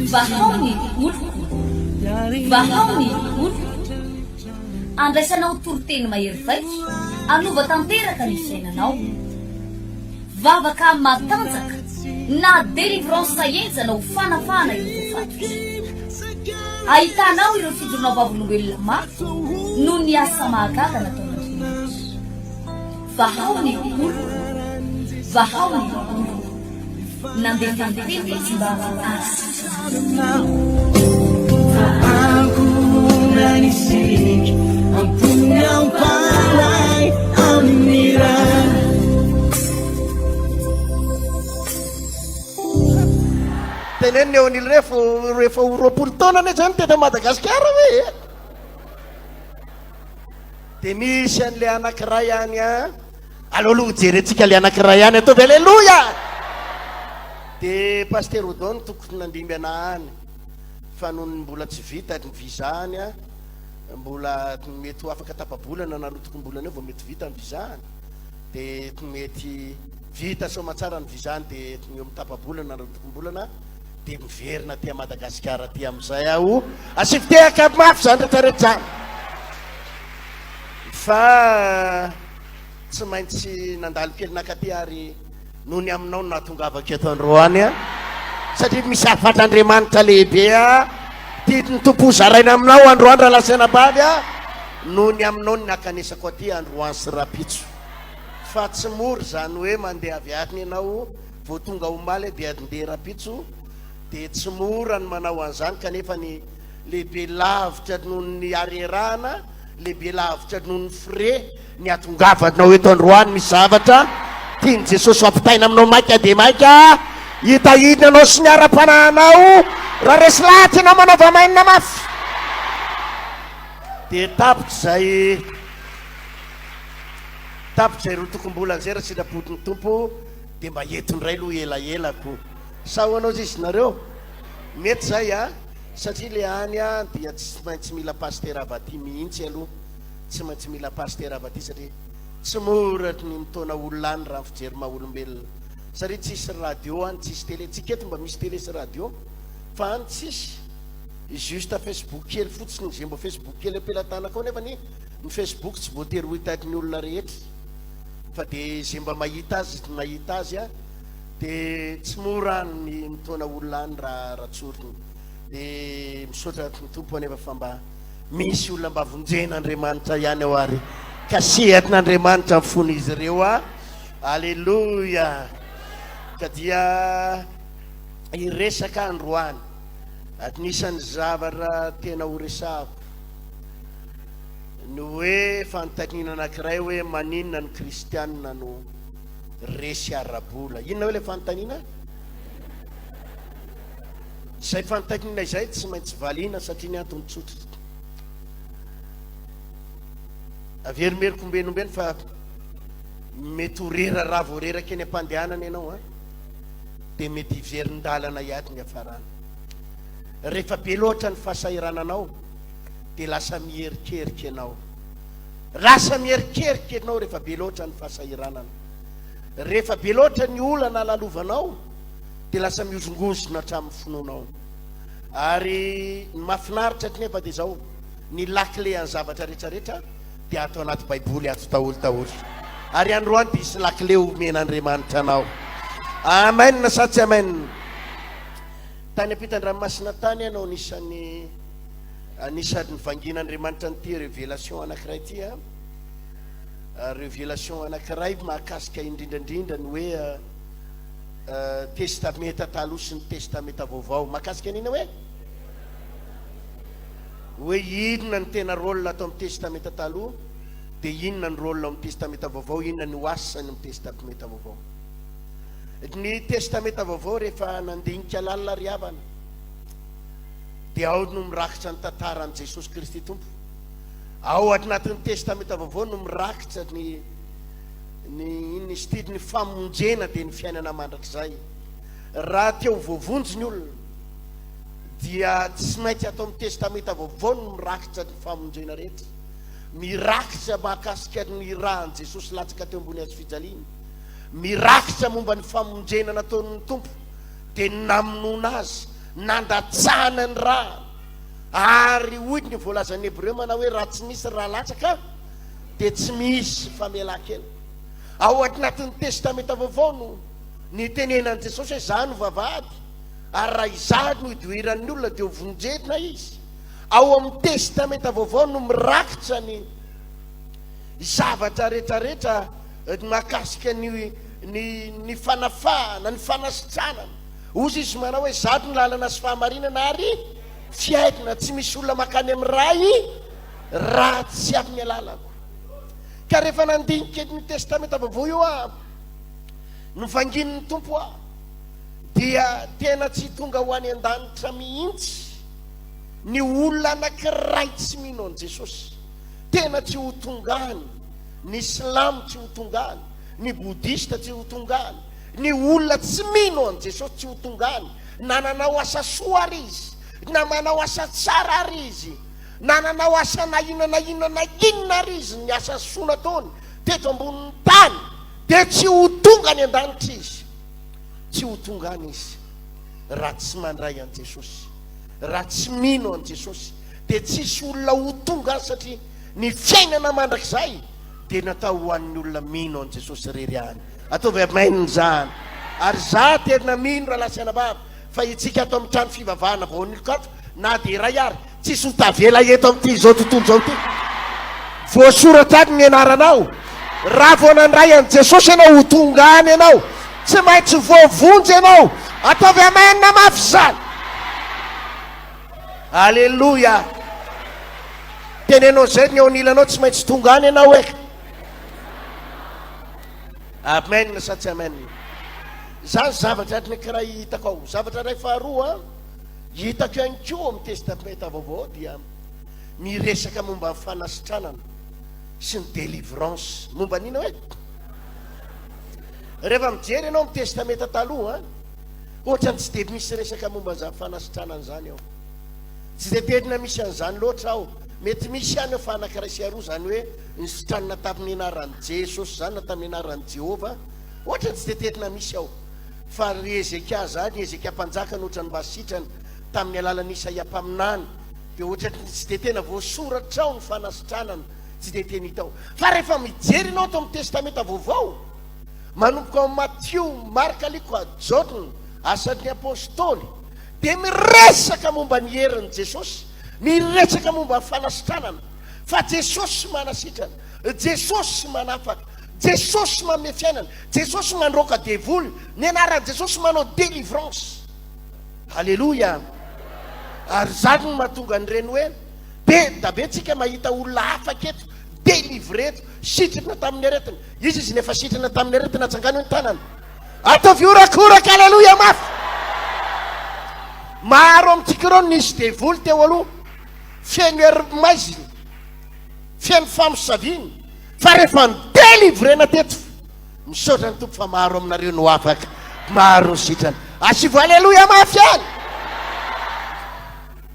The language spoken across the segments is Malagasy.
Vahao ny oloko, vahao ny oloko, andraisanao toroteny mahery vaiko, anova tanteraka ny fiainanao, vavaka matanjaka na délivrance enjanao fanafana ireo fatotra. Ahitanao ireo fidronao vavolombelona mafy no ny asa mahagaga nataon'Andriamanitra. Vahao ny oloko, vahao ny oloko, nandefandefy izy mba asa. Teneny eo an'ily rehefa roapolo taona ane zany tena Madagasikara hoe. De misy an'le anankiray any a aloloha jerentsika le anankiray any ataovy alleloia. De paster Odon tokony nandimby ana any fa noho mbola tsy vita ny visa any a, mbola mety ho afaka tapa-bolana narotoko mbolana eo vao mety vita ny visa any. De mety vita somatsara ny visa any de eo mitapa-bolana narotoko mbolana de miverina ty Madagasikara ty amizay aho asivitehaka mafy zany rehetrarehetra zany. Fa tsy maintsy nandalo kely nakaty ary noho ny aminao no nahatongavako eto androany a, satria misy afatr'Andriamanitra lehibe a ty tompo zaraina aminao androany raha lasaina bavy a, noho ny aminao ny nakanesako aty androany sy rapitso. Fa tsy mora zany hoe mandeha avy atiny ianao vao tonga omaly de andeha rapitso, de tsy mora ny manao an'izany kanefa ny lehibe lavitra noho ny arerahana, lehibe lavitra noho ny fre ny atongavanao eto androany. Misy zavatra tiany Jesosy ampitaina aminao maika de maika, hitahiny anao sy ny ara-panahinao raha resy lahatra ianao manao vamainina mafy. De tapitra zay ro tokom-bolana zay raha sitrapotiny tompo de mba entondray aloha elaelako. Sao anao zisy nareo mety zay a, satria le any a dia tsy maintsy mila paster avaty mihitsy aloha, tsy maintsy mila paster avaty satria tsy mora ny mitona olona any raha fijery maha-olombelona, satria tsisy radio any, tsisy télé. Tsika eto mba misy télé sy radio fa any tsisy, juste Facebook kely fotsiny zay mba Facebook kely ampelantanako nefa ny Facebook tsy voatery ho hitany olona rehetra, fa de zay mba mahita azy a de tsy mora ny mitona olona any raha tsoriny. De misaotra ny tompo anefa fa mba misy olona mba vonjen'Andriamanitra ihany ao ary kasehatin'Andriamanitra ny fony izy ireo a. Alleluia. Ka dia iresaka androany anisan'ny zavatra tena ho resahako ny hoe fanontanina anankiray hoe maninona ny kristianina no resy arabola. Inona hoe le fanontaniana? Izay fanontaniana izay tsy maintsy valiana satria ny antony tsotra. Averimerikombenombeno fa mety ho rera raha vao reraka eny am-pandehanana ianao a, de mety hiverin-dalana ihany ny afarana. Rehefa be loatra ny fahasahirananao de lasa mierikeriky ianao, lasa mierikeriky ianao rehefa be loatra ny fahasahiranana. Rehefa be loatra ny olana lalovanao de lasa miozongozona hatramin'ny finoanao. Ary ny mahafinaritra nefa de zao, ny lakile any zavatra rehetrarehetra de ato anaty baiboly ato daholo. Ary androany de isy lakile omen'Andriamanitra anao. Amen na satsy amen. Tany ampitan-dranomasina tany ianao anisan'ny vangin'Andriamanitra nyty révélation anankiray ty a. Révélation anankiray mahakasika indrindrandrindra ny hoe testamenta taloha sy ny testamenta vaovao. Mahakasika an'ina hoe inona ny tena rôle atao amin'ny testamenta taloha de inona ny rôle amin'ny testamenta vaovao, inona ny oasany amin'ny testamenta vaovao. Ny testamenta vaovao rehefa nandinika lalina riavana de ao no mirakitra ny tantaran'i Jesosy Kristy tompo. Ao anatin'ny testamenta vaovao no mirakitra ny stily ny famonjena de ny fiainana mandrakizay. Raha teo voavonjy ny olona dia tsy maintsy atao amin'ny testamenta vaovao no mirakitra ny famonjena rehetra, mirakitra mahakasika ny rahan'i Jesosy latsaka teo ambony hazo fijaliana, mirakitra momba ny famonjena nataon'ny tompo dia namonona azy, nandatsahana ny raha. Ary hoy ny voalazan'ny Hebreo manao hoe raha tsy misy raha latsaka dia tsy misy famelan-kely. Ao anatin'ny testamenta vaovao no ny tenenan'i Jesosy hoe izaho no vavahady, ary raha izaho no idoiran'ny olona dia ho vonjena izy. Ao amin'ny testamenta vaovao no mirakitra ny zavatra rehetrarehetra mahakasika ny fanafahana, ny fanasitranana. Ozy izy manao hoe zato ny lalana sy fahamarinana ary fiaidana, tsy misy olona makany amin'ny ray raha tsy avy ny alalako. Ka rehefa nandinika ny testamenta vaovao io no vangin'ny tompo dia tena tsy tonga ho any an-danitra mihitsy ny olona anankiray tsy mino an' Jesosy. Tena tsy ho tongany, ny silamo tsy ho tongany, ny bodista tsy ho tongany, ny olona tsy mino an' Jesosy tsy ho tongany. Na nanao asa soa ary izy, na manao asa tsara ary izy, na nanao asa na inona ary izy, ny asa soa nataony teto ambonin'ny tany, dia tsy ho tonga ny an-danitra izy. Tsy ho tongany izy raha tsy mandray an' Jesosy, raha tsy mino an' Jesosy. Dia tsisy olona ho tonga satria ny fiainana mandrakizay dia natao ho an'ny olona mino an' Jesosy rery any. Ataovy amainina zany. Ary za tena mino raha lasana baba fa itsika ato amin'ny trano fivavahana vao nilikato na dia iray ary tsisy ho tavela eto amin'ity izao tontolo izao ity. Voasoratra any ny anaranao. Raha vao nandray an' Jesosy ianao ho tonga any ianao, tsy maintsy voavonjy ianao. Ataovy amainina mafy zany. Alleloia. Tenenao zay ny ao anilanao, tsy maintsy tonga any ianao e. Amen sa tsy amen? Zany zavatra anankiray hitako ao. Zavatra ray faharoa hitako ihany koa amin'ny testamenta vaovao dia miresaka momba ny fanasitranana sy ny délivrance. Momba nina hoe rehefa mijery ianao amin'ny testamenta taloha ohatrany tsy dia misy resaka momba an'izany fanasitranana zany ao. Tsy dia tena misy an'izany loatra ao. Mety misy ihany ao fa anankiray sy aroa, zany hoe ny sitranana tamin'ny anaran'i Jesosy zany na tamin'ny anaran'i Jehova, ohatrany tsy dia tena misy ao. Fa ry Ezekia zany, Ezekia mpanjaka no ohatrany mba sitrany tamin'ny alalan'ny Isaia mpaminany, dia ohatrany tsy dia tena voasoratra ao ny fanasitranana, tsy dia tena hita ao. Fa rehefa mijery ianao ato amin'ny testamenta vaovao, manomboka ao Matthieu, Marka, Luka, Jona, asan'ny apôstôly, dia miresaka momba ny herin'i Jesosy, miresaka momba ny fanasitranana. Fa Jesosy manasitrana, Jesosy manafaka, Jesosy manome fiainana, Jesosy mandroaka devoly, ny anaran'i Jesosy manao délivrance. Alleluia. Ary zany no mahatonga an'ireny hoe be da be tsika mahita olona afaka eto, délivre eto, sitrana tamin'ny aretina. Izy nefa sitrana tamin'ny aretina atsangano ny tanana. Ataovy orakoraka, alleluia mafy. Maro amintsika ireo nisy devoly teo aloha, fiaino herim-maiziny, fiaino famosaviany, fa rehefa ny délivrena teto misaotra ny tompo fa maro aminareo no afaka, maro ny sitrana. Asivo alleluia mafy any.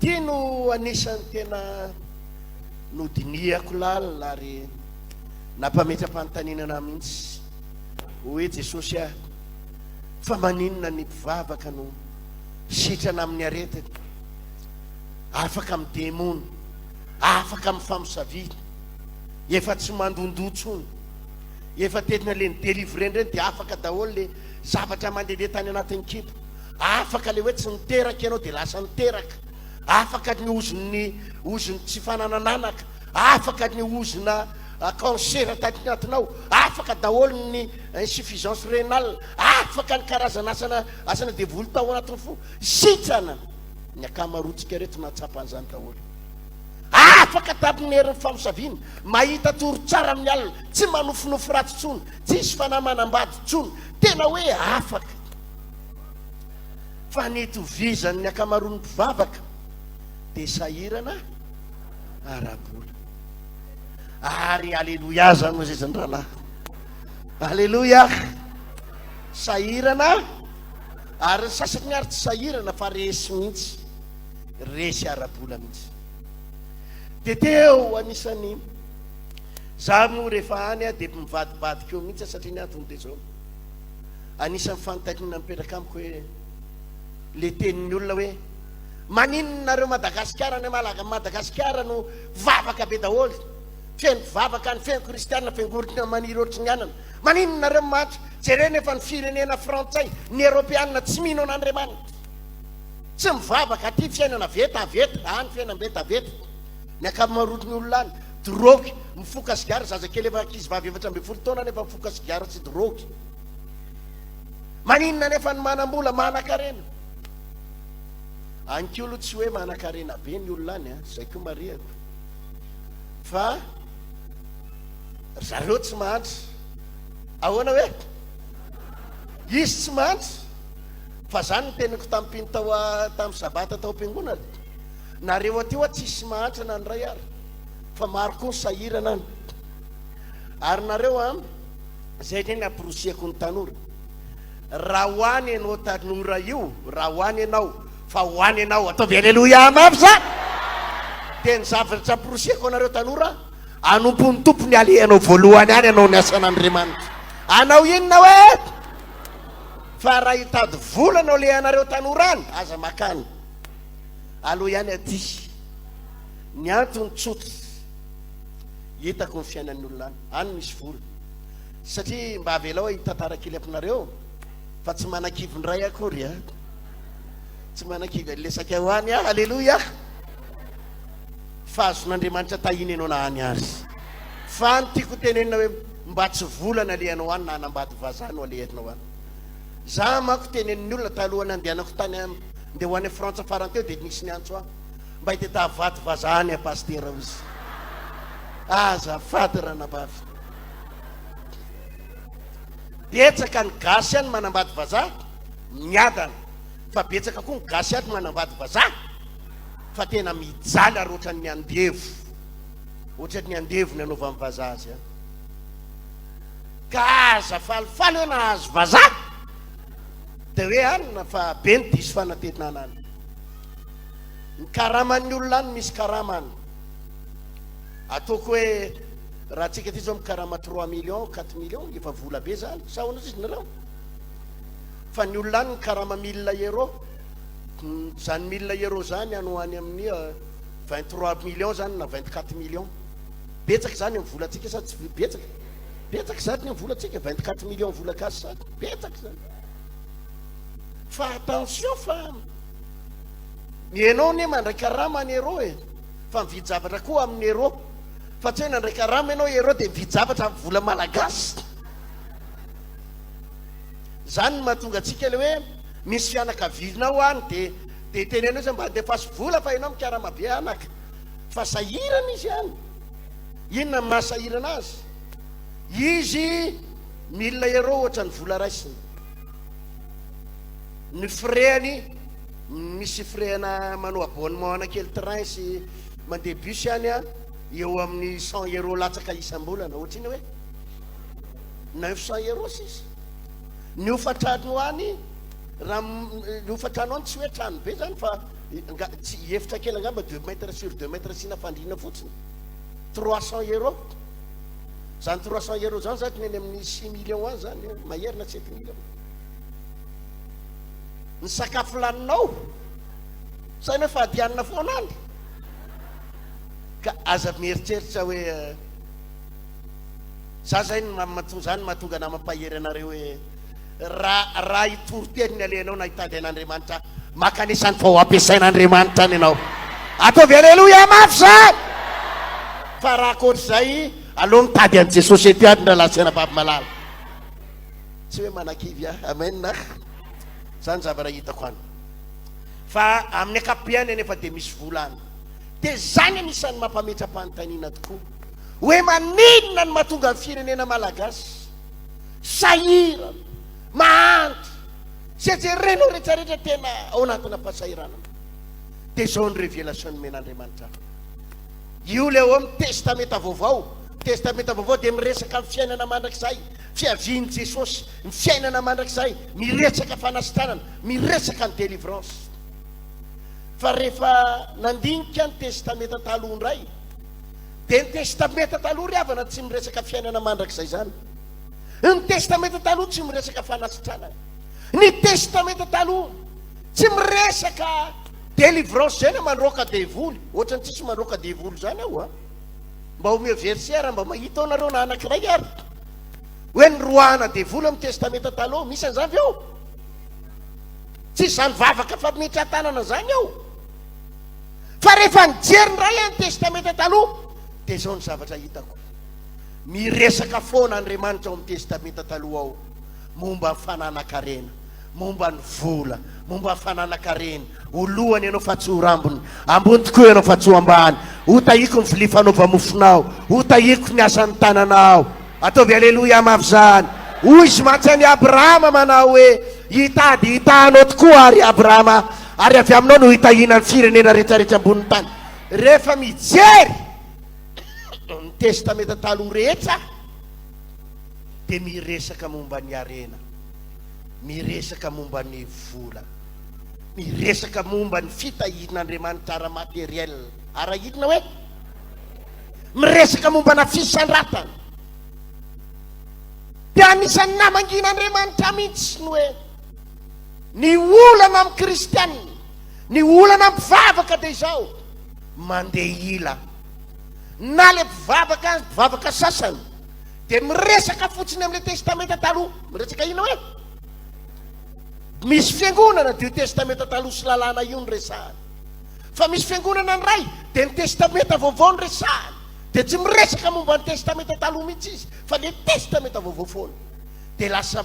Ty no anisan'ny tena nodiniako lalina ary nampametram-panotaninana mihitsy hoe Jesosy fa maninona ny mpivavaka no sitrana amin'ny aretina, afaka amin'ny demony, afaka amin'ny famosaviana, efa tsy mandondontsony, efa tetina le ny délivrendreny dia afaka daholo le zavatra mandehandeha tany anatin'ny kibo, afaka le hoe tsy niteraka ianao dia lasa niteraka, afaka ny ozony tsy fananananaka, afaka ny ozona cancer tany anatinao, afaka daholo ny insuffisance rénale, afaka ny karazana asana devoly tao anatiny fo, sitrana ny akamarotsika reto natsapan'izany daholo. Afaka tamin'ny herin'ny famosaviana, mahita toro tsara amin'ny alina, tsy manofinofy ratsy tsony, tsisy fanamanam-bady tsony, tena hoe afaka. Fa ny itovizany ny akamaroan'ny mpivavaka dia sahirana arabola. Ary alleluia zany ho zay rahalahy, alleluia. Sahirana, ary sasany ary tsy sahirana fa resy mihitsy, resy arabola mihitsy. Dia teo anisany za no rehefa any dia mivadibadika eo mihitsy satria ny antony dia zao, anisan'ny fanontaniana mipetraka amiko hoe le tenin'ny olona hoe maninonareo Madagasikara ny Madagasikara no vavaka be daholo, feno vavaka ny feno kristianina fengorona maniry ohatry ny anana. Maninonareo matra jerena efa ny firenena frantsay ny eropeanina tsy mino an'Andriamanitra, tsy mivavaka aty fiainana vetaveta any fiainam-betaveta. Ny ankamaroton'ny olona any drogy mifoka sigara, zazakely efa ankizy vavy efatra amby folo taona nefa mifoka sigara tsy drogy. Maninona nefa ny manam-bola manan-karena? Ankolo tsy hoe manan-karena be ny olona any, zay koa mariako, fa zareo tsy mahantry. Ahoana hoe izy tsy mahantry? Fa zany ny teniko tamin'ny tamin'ny sabata tao am-piangonana, nareo aty hoa tsisy mahantry na ny ray ary, fa maro koa ny sahirana any. Ary nareo zay ny nampirosiako ny tanora, raha hoany ianao tanora io, raha hoany ianao, fa hoany ianao, ataovy aleloia mafy za. Teny zavatra ampirosiako anareo tanora, anompony tompony alehanao voalohany any ianao ny asan'Andriamanitra. Anao inona hoe fa raha hitady vola anao lehanareo tanora any, aza makany aloha ihany aty. Ny antony tsotra hitako ny fiainan'ny olona any misy vola, satria mba avelao hitantarakely ampunareo fa tsy manan-kivy ny ray akory tsy manan-kivy lesaka ho any aleloia. Fa azon'Andriamanitra tahiny ianao na any ary. Fa ny tiako tenenina hoe mba tsy volana alehanao any na anambady vazaha no alehanao any. Za manko tenenin'ny olona talohany andehanako tany ndeha ho any Frantsa farany teo dia nisy ny antso mba hiteta vady vazaha any pastera izy. Azafady ranabavy, betsaka ny gasy any manambady vazaha miadana, fa betsaka koa ny gasy any manambady vazaha fa tena mijaly ary ohatran'ny andevo, ohatran'ny andevo ny anaovan'ny vazaha azy ka aza falifaly hoe nahazo vazaha dia hoe anina fa be ny diso fanatenana any. Ny karaman'ny olona any misy karamany ataoko hoe raha tsika ty zao mikarama 3 millions 4 millions efa vola be zany, sahoana izy nareo. Fa ny olona any ny karama 1000 euro, zany 1000 euro zany ano any amin'ny 23 millions zany na 24 millions. Betsaka zany amin'ny volantsika sady tsy betsaka, betsaka zany amin'ny volantsika 24 millions vola gasy sady betsaka zany. Fa attention fa ianao ne mandray karama ny euro fa mividy zavatra koa amin'ny euro, fa tsy hoe nandray karama ianao euro dia mividy zavatra amin'ny vola malagasy. Zany mahatonga antsika le hoe misy fianakavianao any dia tenenao izy mba handefasy vola fa ianao mikarama be anaka, fa sahirana izy any. Inona ny mahasahirana azy? Izy 1000 euro ohatra ny vola raisiny, ny frais-any misy frais-na manao abonnement anakely train sy mandeha bus any eo amin'ny 100 euro latsaka isam-bolana, ohatriny hoe 900 euro sisy. Ny ofatrano any raha ny ofatrano any tsy hoe trano be zany fa tsy efitra kely angamba 2 mètres sur 2 mètres sina fandrina fotsiny 300 euro. Zany 300 euro zany zany neny amin'ny 6 millions any zany maherina 7 millions. Ny sakafo laninao saina hoe fahadianina foana any ka aza mieritreritra hoe za zay zany mahatonga namampahery anareo hoe raha hitory-teny ny alehanao na hitady an'Andriamanitra maka anisan'ny fao ampiasain'Andriamanitra any ianao. Ataovy aleloia mafy zany. Fa raha koatr'izay aloha mitady an' Jesosy ety any raha lasena baby malala, tsy hoe manan-kivy amen na zany zavatra hitako any. Fa amin'ny akapiany anefa dia misy volany, dia zany anisan'ny mampametra-panontaniana tokoa hoe maninona ny mahatonga ny firenena malagasy sahirana mahantra sy ajerenao rehetrarehetra tena ao anatina mpasahirana. Dia zao ny révélation men'Andriamanitra. Io le ao amin'ny testamenta vaovao, testamenta vaovao dia miresaka amin'ny fiainana mandrakizay, fiavian'i Jesosy, ny fiainana mandrakizay, miresaka fanasitranana, miresaka ny délivrance. Fa rehefa nandinika ny testamenta taloha indray dia ny testamenta taloha ry havana tsy miresaka fiainana mandrakizay zany. Ny testamenta taloha tsy miresaka fanasitranana. Ny testamenta taloha tsy miresaka délivrance zay na mandroaka devoly ohatrany tsisy mandroaka devoly zany aho a mba omeo versiara mba mahita ao nareo na anankiray ary hoe nyroana devoly amin'ny testamenta taloha misy an'izany ve ao tsy zany vavaka fa mitra tanana zany ao fa rehefa nijery ny ray ny testamenta taloha dia zao ny zavatra hitako miresaka foana Andriamanitra ao amin'ny testamenta taloha ao momba ny fananakarena momba ny vola momba ny fananakarena olohany ianao fa tsy ho rambony ambony tokoa ianao fa tsy ho ambany ho tahiko ny vilia fanaova-mofonao ho tahiko ny asan'ny tananao ataovy aleloia mafy zany hoy izy mantsy any Abrahama manao hoe hitady hitanao tokoa ary Abrahama ary avy aminao no hitahina ny firenena rehetrarehetra amboniny tany rehefa mijery ny testamenta taloha rehetra dia miresaka momba ny arena miresaka momba ny vola miresaka momba ny fitahin'Andriamanitra ara-materiel ara-hitina hoe miresaka momba na fisandratan dia anisan'ny namangin'Andriamanitra mihitsy ny hoe ny olana amin'ny kristianina ny olana amin'ny mpivavaka dia izao mandeha ila na le mpivavaka sasany dia miresaka fotsiny amin'ilay testamenta taloha miresaka ina hoe misy fiangonana dia io testamenta taloha sy lalàna io ny resahany fa misy fiangonana ny ray dia ny testamenta vaovao ny resahany dia tsy miresaka momba ny testamenta taloha mihitsy izy fa le testamenta vaovao foana dia lasa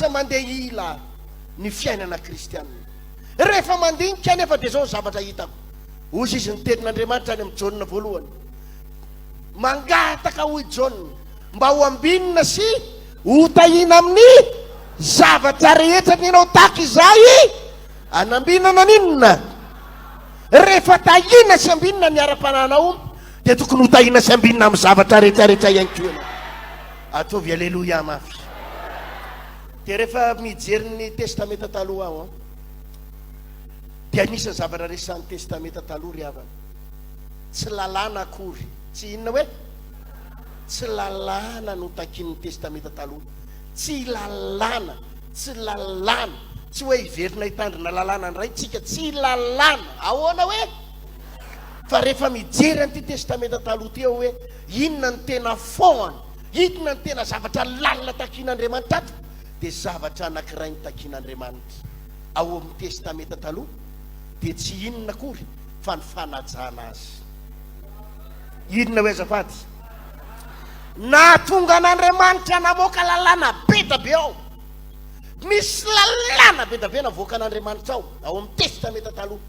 mandeha ila ny fiainana kristianina rehefa mandinika nefa dia zao ny zavatra hitako ozy izy ny tenin'Andriamanitra any amin'ny Jaona voalohany mangataka hoy Jaona mba ho ambinina sy ho tahina amin'ny zavatra rehetra nianao taky izay anambinana ninona rehefa tahina sy ambinina ny ara-pananao dia tokony ho tahina sy ambinina amin'ny zavatra rehetrarehetra ihany koa ianao ataovy aleloia mafy dia rehefa mijery ny testamenta taloha aho dia anisany zavatra resan'ny testamenta taloha ry havana tsy lalàna akory tsy inona hoe tsy lalàna no takin'ny testamenta taloha tsy lalàna tsy hoe hiverina hitandrina lalàna ny ray tsika tsy lalàna ahoana hoe fa rehefa mijery an'ity testamenta taloha ty ao hoe inona ny tena fohany inona ny tena zavatra lalina takin'Andriamanitra ato dia zavatra anankiray ny takin'Andriamanitra ao amin'ny testamenta taloha dia tsy inona akory fa ny fanajana azy inona hoe azafady nahatonga an'Andriamanitra namoaka lalàna be da be ao misy lalàna be da be navoaka an'Andriamanitra ao amin'ny testamenta taloha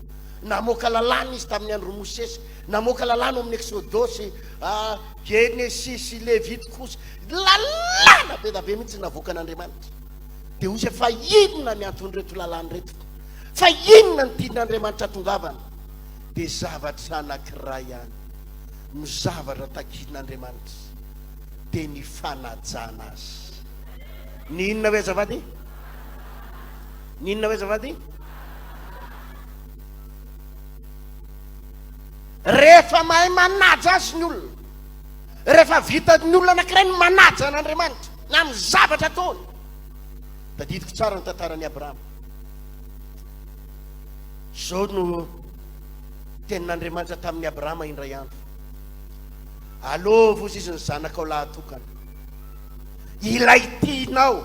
namoaka lalàna izy tamin'ny andro Mosesy namoaka lalàna amin'ny Exodosy Genesis Levite kosa lalàna be da be mihitsy navoaka an'Andriamanitra dia ozy fa inona ny antony reto lalàna reto fa inona ny tian'Andriamanitra tongavana dia zavatra anankiray ihany ny zavatra takin'Andriamanitra dia ny fanajana azy ny inona hoe azafady ny inona hoe azafady rehefa mahay manaja azy ny olona rehefa vitany olona anankiray ny manaja an'Andriamanitra na amin'ny zavatra ataony da didiko tsara ny tantaran'i Abrahama zao no tenin'Andriamanitra tamin'ny Abrahama indray andro alova ozy izy ny zanakao lahatokana ilay tianao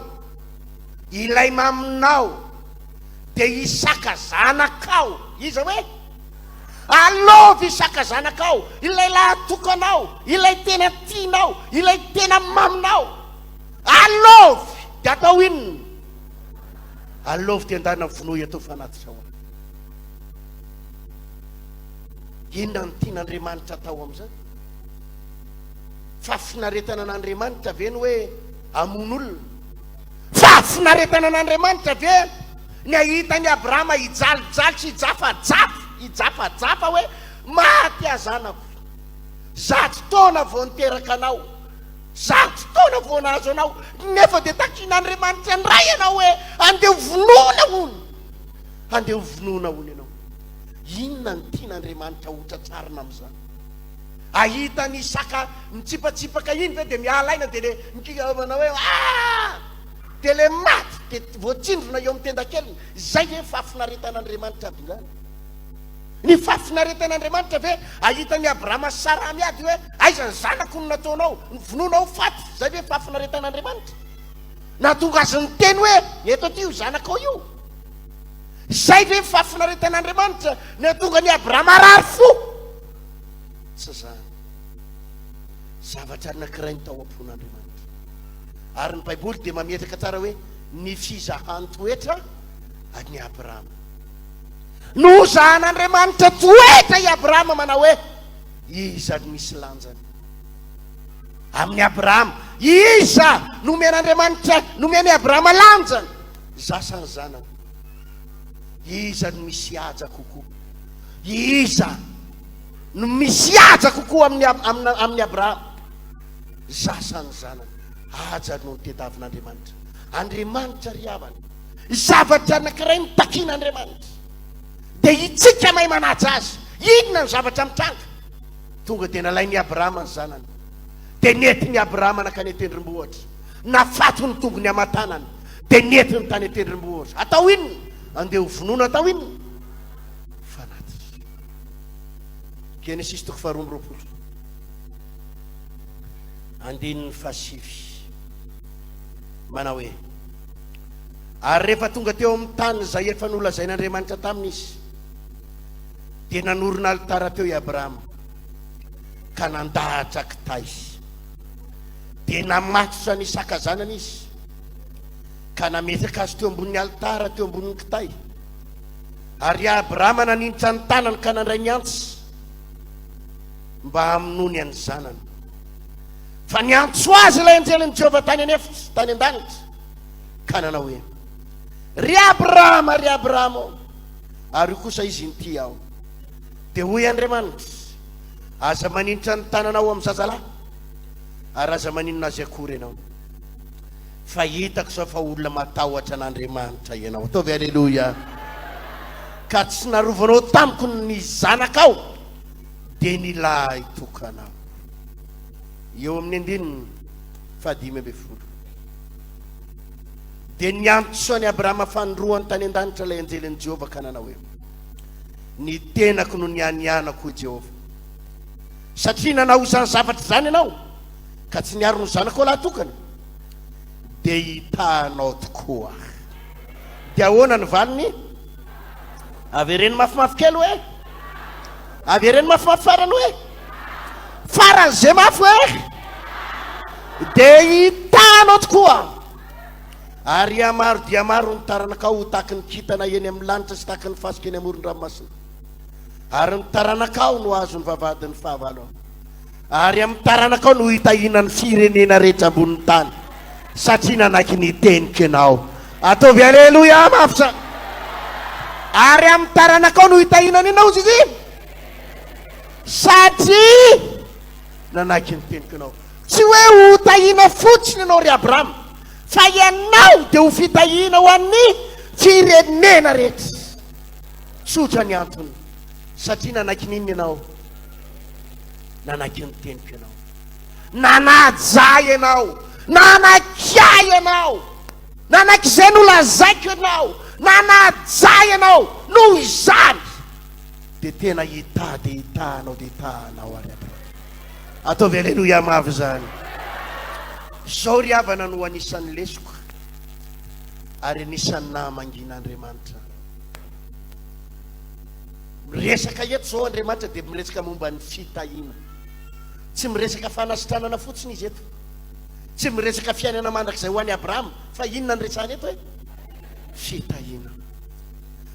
ilay maminao dia Isaka zanakao iza hoe alova Isaka zanakao ilay lahatokanao ilay tena tianao ilay tena maminao alova dia atao inona alova dia andana vonoy atao fanaty sao inona ny tian'Andriamanitra atao amin'izany fa finaretana an'Andriamanitra ve ny hoe amon'olona fa finaretana an'Andriamanitra ve ny ahitany Abrahama hijalijaly sy hijafajafa hoe maty azanako zato taona vao niteraka anao zato taona vao nahazo anao nefa dia takin'Andriamanitra ndray ianao hoe andeha vonoina hony andeha vonoina hony ianao inona ny tian'Andriamanitra hotratsarina amin'izany ahitany Isaka mitsipatsipaka iny ve dia mialaina dia le mikikavana hoe dia le maty dia voatsindrona eo amin'ny tenda-keliny zay ve fahafinaretan'Andriamanitra aby zany ny fahafinaretan'Andriamanitra ve ahitany Abrahama sy Sara miady hoe aiza ny zanako no nataonao ny vononao faty zay ve fahafinaretan'Andriamanitra na tonga azy ny teny hoe eto ty io zanakao io zay ve fahafinaretan'Andriamanitra ny tonga ny Abrahama rary fo tsy zany zavatra anankiray ny tao am-pon'Andriamanitra ary ny baiboly dia mametaka tsara hoe ny fizahan-toetra any Abrahama nozahan'Andriamanitra toetra i Abrahama manao hoe iza no misy lanjany amin'ny Abrahama iza nomen'Andriamanitra nomeny Abrahama lanjany zasa ny zanany iza no misy haja kokoa iza no misy haja kokoa amin'ny Abrahama zasa ny zanany haja no tediavin'Andriamanitra Andriamanitra ry havana zavatra anankiray mitakian'Andriamanitra dia itsika mahay manaja azy inona ny zavatra mitranga tonga dia nalain'ny Abrahama ny zanany dia nentin'ny Abrahama nakany an-tendrombohitra nafato ny tongony hamantanany dia nentiny ny tany an-tendrombohitra atao inona andeha ho vonoana atao inona fanatitra Genesis 2:20 andininy fahasivy manao hoe ary rehefa tonga teo amin'ny tany zay efa nolazain'Andriamanitra tamin'izy dia nanorona alitara teo i Abrahama ka nandahatra kitay dia namatotra ny sakazanana izy ka nametaka azy teo ambonin'ny alitara teo ambonin'ny kitay ary Abrahama naninitra ny tanany ka nandray ny antsy mba hamonoany any zanany fa niantso azy ilay anjelin'ny Jehova tany anefitra tany an-danitra ka nanao hoe ry Abrahama ary io kosa izy nity aho dia hoy Andriamanitra aza maninitra ny tananao amin'ny zazalahy ary aza maninona azy akory ianao fa hitako zao fa olona matahotra an'Andriamanitra ianao ataovy aleloia ka tsy narovanao tamiko ny zanakao dia ny lahy tokanao eo amin'ny 15 dia niantso ny Abrahama fanoroany tany an-danitra ilay anjelin'ny Jehova ka nanao hoe ny tenako no nianianako Jehova satria nanao izany zavatra zany ianao ka tsy niaro ny zanako lahy tokana dia hitanao tokoa dia ahoana ny valiny avereny mafimafy kely hoe avereny mafimafy farany hoe faran'izay mafy hoe dia hitanao tokoa ary amaro dia maro ny taranakao tahaky ny kitana eny amin'ny lanitra sy tahaky ny fasika eny amoron-dranomasina ary ny taranakao no azo ny vavadin'ny fahavalo ary amin'ny taranakao no hitahinany firenena rehetra ambonin'ny tany satria nanaky ny teniko ianao ataovy aleloia mafy ary amin'ny taranakao no hitahinany ianao izy satria nanaky ny teniko ianao tsy hoe ho tahina fotsiny ianao ry Abrahama fa ianao dia ho fitahina ho an'ny firenena rehetra tsotra ny antony satria nanaky n'inona ianao nanaky ny teniko ianao nanajay ianao nanakay ianao nanaky izay nolazaiko ianao nanajay ianao noho izany dia tena hitanao dia hitanao ary ataovy aleloia mavy zany zao ry havana no anisan'ny lesoko ary anisan'ny nahamangin'Andriamanitra miresaka eto zao Andriamanitra dia miresaka momba ny fitahina tsy miresaka fanasitranana fotsiny izy eto tsy miresaka fiainana mandrakizay ho an'ny Abrahama fa inona ny resahany eto hoe fitahina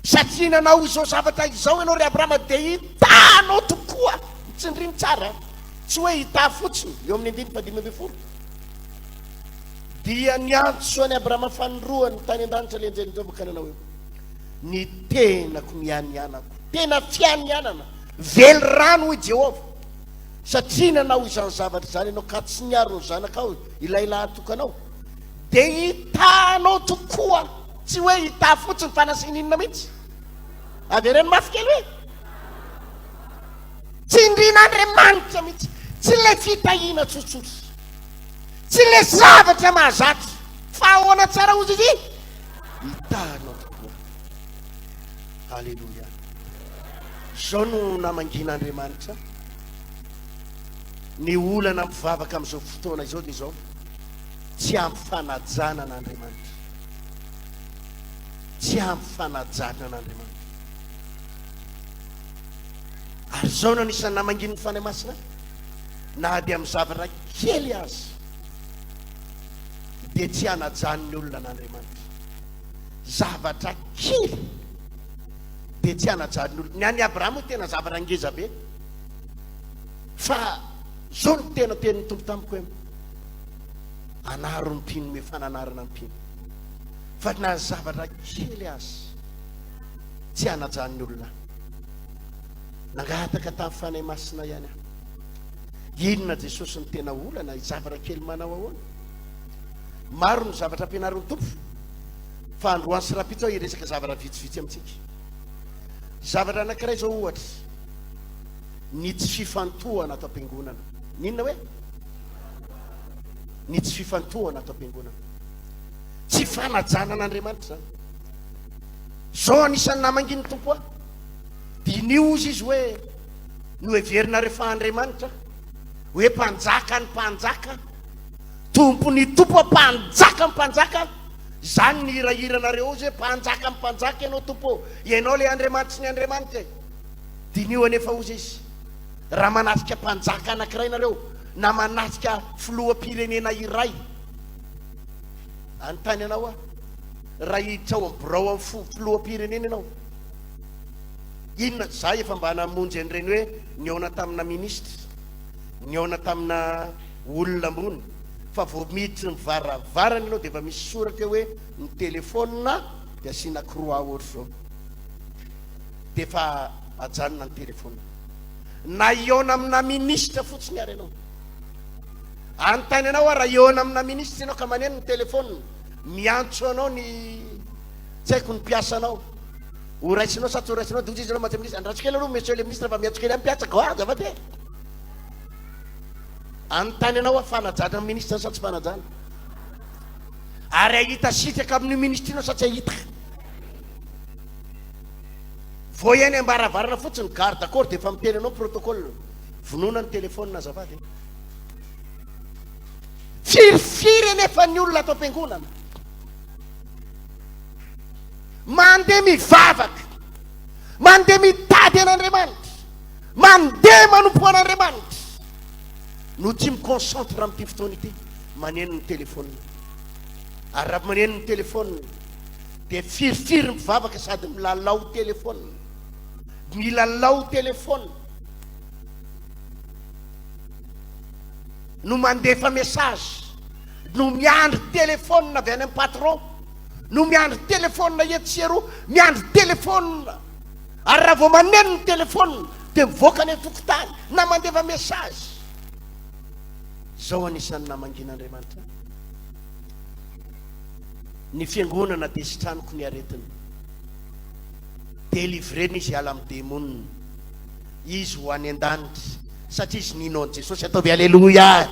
satria nanao izao zavatra izao ianao ry Abrahama dia hitanao tokoa mitsindriny tsara tsy hoe hita fotsiny eo amin'ny 15 dia niantso any Abrahama fanoroany tany an-danitra le anjelin'ny Jehova ka nanao eo ny tenako mianianako tena fianianana vely rano hoy Jehova satria nanao izany zavatra izany ianao ka tsy niaro ny zanakao ilay lahatokanao dia hitanao tokoa tsy hoe hita fotsiny fanasininona mihitsy avereny mafy kely hoe tsy indrin'Andriamanitra mihitsy tsy le fitahina tsotsotra tsy le zavatra mahazatra fa ahoana tsara ozy izy hitanao tokoa. Halleloia. Zao no namangin'Andriamanitra ny olana mivavaka amin'izao fotoana izao dia zao tsy ampy fanajana an'Andriamanitra, tsy ampy fanajana an'Andriamanitra. Ary zao no anisan'ny namangin'ny fanahy masina na dia amin'ny zavatra kely azy dia tsy hanajan'ny olona an'Andriamanitra. Zavatra kely dia tsy hanajan'ny olona. Ny an'i Abrahama tena zavatra ngeza be, fa zao no tena tenin'ny tompo tamiko hoe anaro ny mpino me fananarana ny mpino, fa na zavatra kely azy tsy hanajan'ny olona. Nangataka tamin'ny fanahy masina ihany aho, inona Jesosy ny tena olana zavatra kely manao ahoana? Maro ny zavatra ampianarin'ny tompo, fa androany sy rapito aho iresaka zavatra vitsivitsy amintsika. Zavatra anankiray zao ohatra, ny tsy fifantohana ato am-piangonana. Ninona hoe? Ny tsy fifantohana ato am-piangonana, tsy fanajana an'Andriamanitra zany. Zao anisan'ny namangin'ny tompo aho, dinio izy hoe no heverina rehefa Andriamanitra hoe mpanjaka ny mpanjaka, tompony tompo mpanjaka ny mpanjaka. Zany ny hirahiranareo izy hoe mpanjaka ny mpanjaka ianao tompo, ianao le Andriamanitra sy ny Andriamanitra. Dinio anefa ozy izy raha manatrika mpanjaka anankiray nareo na manatrika filoham-pirenena iray. Anontany anao a, raha hiditra ao am'birao amin'ny filoham-pirenena ianao, inona za efa mba namonjy an'ireny hoe niaona tamina ministra, niaona tamina olona ambony, fa vao miditra ny varavarana ianao dia efa misy soratra hoe ny telefona dia asiana croix ohatra zao, dia efa ajanona ny telefona. Na iona amina ministra fotsiny ary ianao, anontany anao a raha iona amina ministra ianao ka maneno ny telefona, miantso anao ny tsy haiko ny mpiasa anao, ho raisinao sa tsy ho raisinao dia ozy izy anao maty ministra, andratsy kely aloha monsieur le ministre fa miantso kely amin'ny mpiatsaka hoazy afa te. Anontany anao a fanajana amin'ny ministra sa tsy fanajana? Ary ahita sitraka amin'ny ministra ianao sa tsy ahita? Vao ihany ambaravarana fotsiny garde corps dia efa miteny anao protocole, vonona ny telefona azafady. Firifiry nefa ny olona atao am-piangonana, mandeha mivavaka, mandeha mitady an'Andriamanitra, mandeha manompo an'Andriamanitra, no tsy miconcentre amin'ity fotoana ity maneno ny telefona. Ary raha maneno ny telefona dia firifiry mivavaka sady milalao telefona, milalao telefona, no mandefa message, no miandry telefona avy any amin'ny patron, no miandry telefona etsero, miandry telefona. Ary raha vao maneno ny telefona dia mivoaka ny tokotany na mandefa message. Zao anisan'ny namangin'Andriamanitra. Ny fiangonana dia sy tranoko ny aretiny, délivreny izy ala amin'ny démon, izy ho any an-danitra satria izy ninao an' Jesosy. Ataovy alleloia.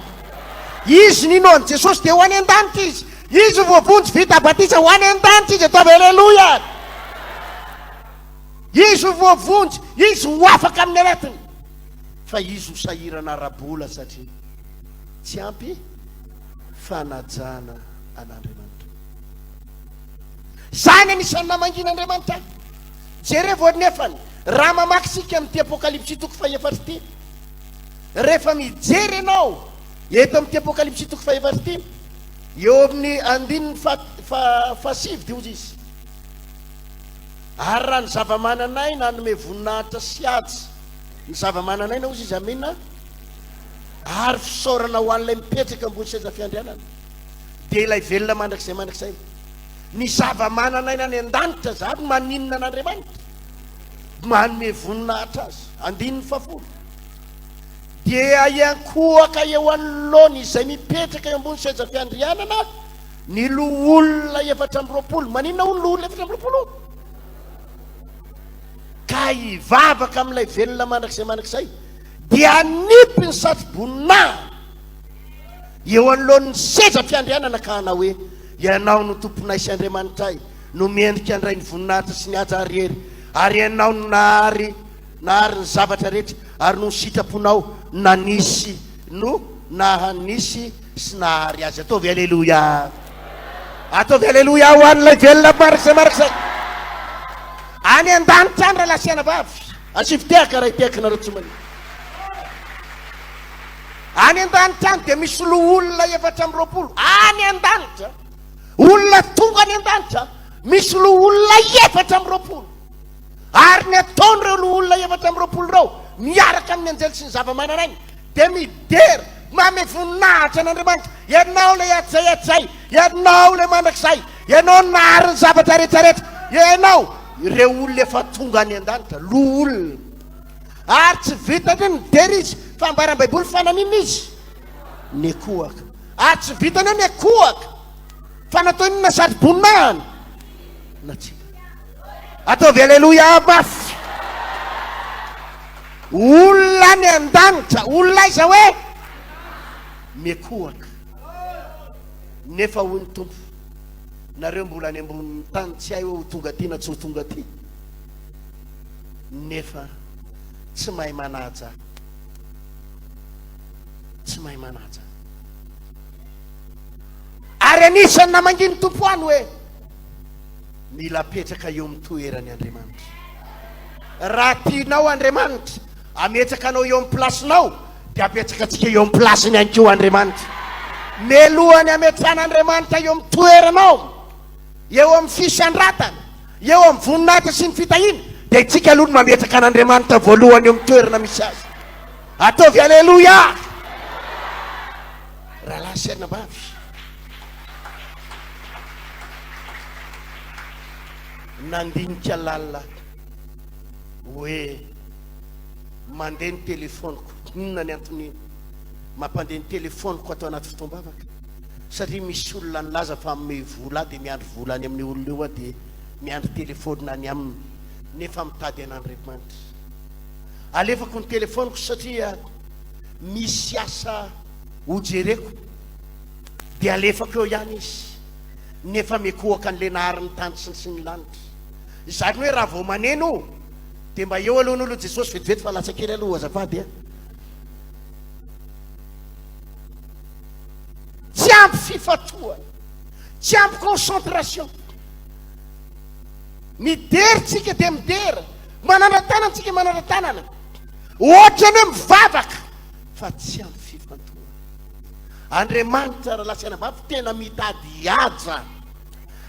Izy ninao an' Jesosy dia ho any an-danitra izy, izy voavonjy vita batisa ho any an-danitra izy. Ataovy alleloia. Izy voavonjy, izy ho afaka amin'ny aretiny, fa izy ho sahirana arabola satria tsy ampy fanajana an'Andriamanitra. Zany anisan'ny namangin'Andriamanitra. Jereo nefany raha mamakisika amin'ity apokalypsy toko fahaefatra ity, rehefa mijery ianao eto amin'ity apokalypsy toko fahaefatra ity, eo amin'ny andininy fasivy dia ozy izy. Ary raha ny zava-mananay nanome voninahitra sy atsy, ny zava-mananay na ozy izy amina, ary fisaorana ho an'ilay mipetraka ambony seza fiandrianana, dia ilay velona mandrakizay mandrakizay. Ny zava-mananaina ny an-danitra zany maninona an'Andriamanitra, manome voninahitra azy. Andininy fafolo, dia iankohaka eo anoloany izay mipetraka eo ambony seza fiandrianana ny loholona 420. Maninona ho ny loholona 420? Ka hivavaka amin'ilay velona mandrakizay mandrakizay dia anipy ny satroboninah eo anoloan'ny seza fiandrianana ka hanao hoe ianao no tomponay sy Andriamanitray, no miendrika andray ny voninahitra sy ny aja rery ary ianao nary ny zavatra rehetra ary no sitraponao na nisy no nahanisy sy nahary azy. Ataovy aleloia, ataovy aleloia ho an'ilay velona marakizay any an-danitra any raha lasiana vavy asivitehaka raha itehakinareo tsy mani any an-danitra any dia misy olona 420 any an-danitra, olona tonga any an-danitra misy olona 420 ary ny ataon'ireo olona 420 reo miaraka amin'ny anjely sy ny zava-mananainy dia midery mame voninahitra an'Andriamanitra. Ianao le atsay, ianao le mandrakizay, ianao nary ny zavatra rehetrarehetra, ianao ireo olona efa tonga any an-danitra olona ary tsy vitany midery izy fa ambaran'ny baiboly fananina izy ny ekohaka ary tsy vitany ny ekohaka fa natao ny nasaribonany na tsy. Ataovy aleloia mafy. Olona ny an-danitra, olona iza hoe miekohaka nefa hoy ny tompo nareo mbola any ambonin'ny tany tsy hay hoe ho tonga ty na tsy ho tonga ty nefa tsy mahay manaja, tsy mahay manaja. Ary anisany namanginy tompo any hoe mila petraka eo amin'ny toerany Andriamanitra. Raha tianao Andriamanitra ametraka anao eo amin'ny plasinao dia apetraka antsika eo amin'ny plasiny ihany koa Andriamanitra. Melohany ametran'Andriamanitra eo amin'ny toeranao, eo amin'ny fisandratana, eo amin'ny voninahitra sy ny fitahiana dia itsika aloha no mametraka an'Andriamanitra voalohany eo amin'ny toerana misy azy. Ataovy aleloia. Raha lasaina bavy nandinika lalina hoe mandeha ny telefoniko. Inona ny antony mampandeha ny telefoniko atao anaty fotoam-bavaka? Satria misy olona nilaza fa amin'ny vola dia miandry vola any amin'ny olona eo dia miandry telefonina any aminy nefa mitady an'Andriamanitra. Alefako ny telefoniko satria misy asa hojereko dia alefako eo ihany izy nefa miekohaka an'le naharin'ny tany sy ny lanitra. Izany hoe raha vao maneno dia mba eo alohan'olo Jesosy vetivety fa latsa kely aloha azafady. Tsy ampy fifatohana, tsy ampy concentration. Midery tsika dia midery, manana-tanana tsika manana-tanana, ohatrany hoe mivavaka fa tsy ampy fifatohana. Andriamanitra raha lasaina vavy tena mitady aja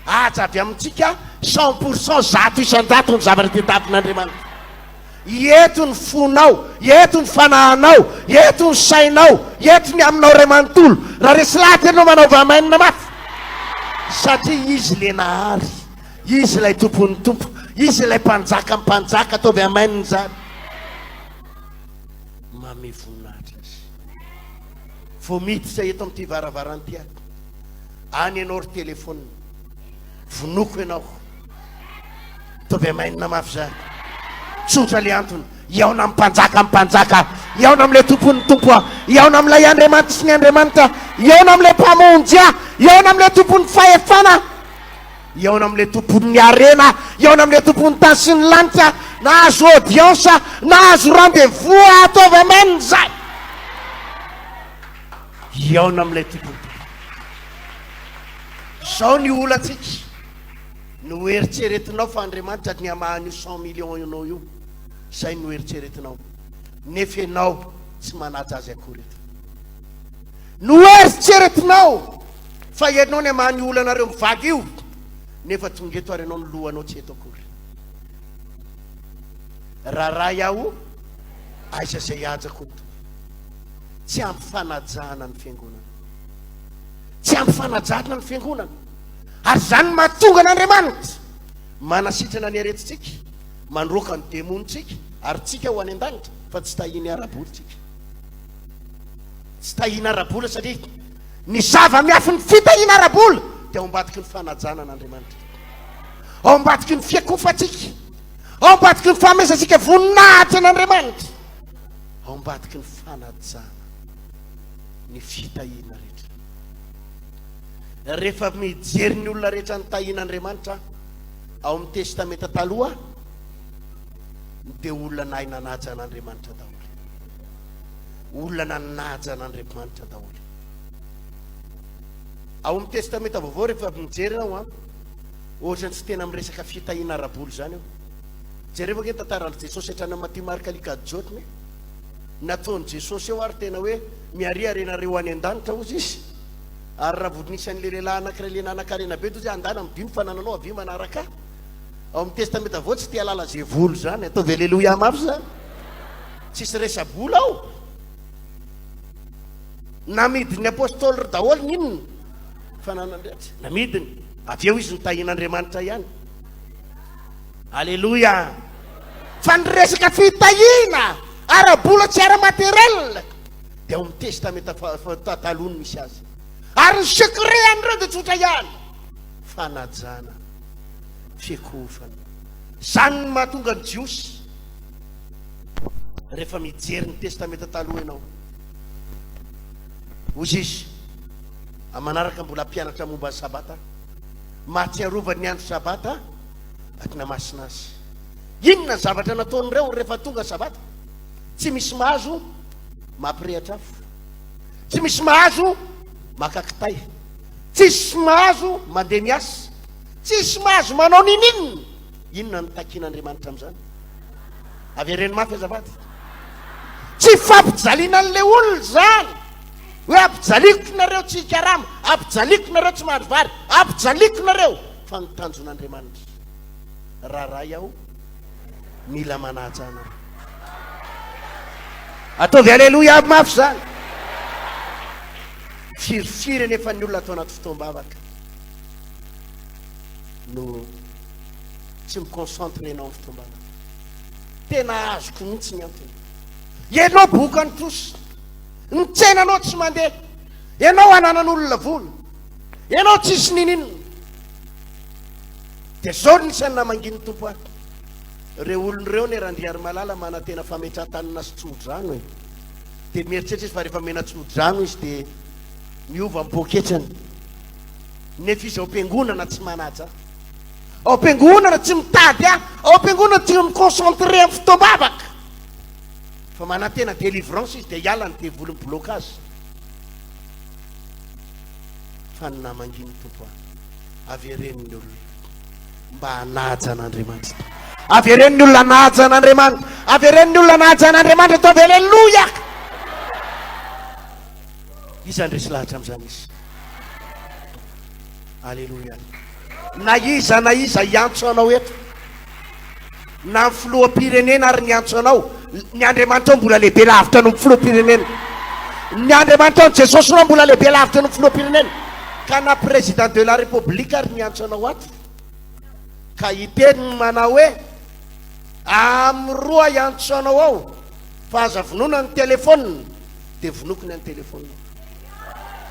avy amintsika 100% zato isan-jato ny zavatra tetavin'Andriamanitra. Eto ny fonao, eto ny fanahanao, eto ny sainao, eto ny aminao ray manontolo. Raha resy lahatra ianao manao vamainina mafy satria izy le nahary, izy ilay tompon'ny tompo, izy ilay mpanjaka amin'ny mpanjaka. Ataovy amainina zany mame voninahitra azy. Vao miditra eto amin'ity varavaranty any ianao ry telefônina vonoko ianao. Ataovy amainina mafy zany. Tsotra le antony, iaona amin'ny mpanjaka amin'ny mpanjaka, iaona amin'ilay tompon'ny tompo, iaona amin'ilay Andriamanitra sy ny Andriamanitra, iaona amin'ilay mpamonjy, iaona amin'ilay tompon'ny fahefana, iaona amin'ilay tompon'ny arena, iaona amin'ilay tompon'ny tany sy ny lanitra, nahazo audience, nahazo rendez-vous. Ataovy amainina zany. Iaona amin'ilay tompon'ny tompo. Zao ny olantsika no eritseretinao fa Andriamanitra ny amahan'io 100 millions ianao io, zay no eritseretinao nefa ianao tsy manaja azy akory eto. No eritseretinao fa ianao ny amahan'io olanareo mivagy io nefa tonga eto ary ianao ny lohanao tsy eto akory. Raha iaho aiza zay ajako to, tsy ampy fanajana ny fiangonana, tsy ampy fanajana ny fiangonana. Ary zany mahatonga an'Andriamanitra manasitrana ny aretintsika, mandroaka ny demonitsika ary tsika ho any an-danitra fa tsy tahiny arabola tsika, tsy tahiny arabola satria ny zava-miafy ny fitahina arabola dia ao ambadiky ny fanajana an'Andriamanitra, ao ambadiky ny fiakofatsika, ao ambadiky ny famezatsika voninahitra an'Andriamanitra, ao ambadiky ny fanajana ny fitahina rehetra. Rehefa mijery ny olona rehetra ny tahin'Andriamanitra ao amin'ny testamenta taloha dia olona nahay nanaja an'Andriamanitra daholo, olona nanaja an'Andriamanitra daholo. Ao amin'ny testamenta vaovao rehefa mijery ao ohatrany tsy tena miresaka fitahiana ara-boly zany eo. Jereva ke tantaran'i Jesosy hatrany amin'ny Matthieu, Marka, Luka, Jotny nataony Jesosy eo ary tena hoe miariarenareo any an-danitra ozy izy, ary raha vodinisan'le lehilahy anankiray le nanan-karena be toy andana midino fa nananao avy manaraka. Ao amin'ny testamenta vao tsy tia lala zay volo zany, ataovy aleloia mafy zany, tsisy resa-bola ao. Namidiny apôstôly daholo ny inona fa nanandretra, namidiny avy eo izy nitahian'Andriamanitra ihany. Aleloia. Fa ny resaka fitahiana ara-bola tsy ara-materiel dia ao amin'ny testamenta talohany misy azy, ary ny secret an'ireo dia tsotra ihany: fanajana, fiekofana. Zany ny mahatonga ny jiosy rehefa mijery ny testamenta taloha ianao. Ozy izy manaraka mbola mpianatra momba ny sabata, mahatsiarovany ny andro sabata akina masina azy. Inona ny zavatra nataon'ireo rehefa tonga sabata? Tsy misy mahazo mampirehatra afo, tsy misy mahazo makakitay, tsisy mahazo mandeha miasa, tsisy mahazo manao nin'inona. Inona ny takian'Andriamanitra amin'izany? Avereny mafy azavady. Tsy fampijaliana an'le olona zany hoe ampijaliko nareo tsy karama, ampijaliko nareo tsy mahary vary, ampijaliko nareo, fa ny tanjon'Andriamanitra. Raharay aho mila manaja anao. Ataovy aleloia aby mafy zany. Firifiry nefa ny olona atao anaty fotoam-bavaka no tsy miconcentre enao amin'ny fotoam-bavaka. Tena azoko mihitsy ny antony. Ianao boka ny troso, ny tsenanao tsy mandeha, ianao ananan'olona vola, ianao tsisy nin'inona. Dia zao nisan'ny namanginy tompo ahy. Reo olon'ireo ny randriary malala mana tena fametran-tanana sy tsodrano e. Dia mieritreritra izy fa rehefa mena tsodrano izy dia miova mipoketrany. Nefa izy ao am-piangonana tsy manaja, ao am-piangonana tsy mitady ahy, ao am-piangonana tsy miconcentre amin'ny fotoam-bavaka. Fa mana tena délivrance izy dia hiala ny devoly ny blocage. Fa ny namanginy tompo ahy, averen'ny olona mba hanaja an'Andriamanitra, averen'ny olona hanaja an'Andriamanitra, averen'ny olona hanaja an'Andriamanitra. Ataovy aleloia. Iza ndresy lahatra amin'izany izy. Aleloia. Na iza hiantso anao eto, na ny filoham-pirenena ary niantso anao, ny Andriamanitra mbola lehibe lavitra no filoham-pirenena. Ny Andriamanitra ny Jesosy no mbola lehibe lavitra no filoham-pirenena. Ka na président de la république ary niantso anao ato, ka hiteny manao hoe am'roa hiantso anao ao fa aza vonona ny telefônina, dia vonokony ny telefônina,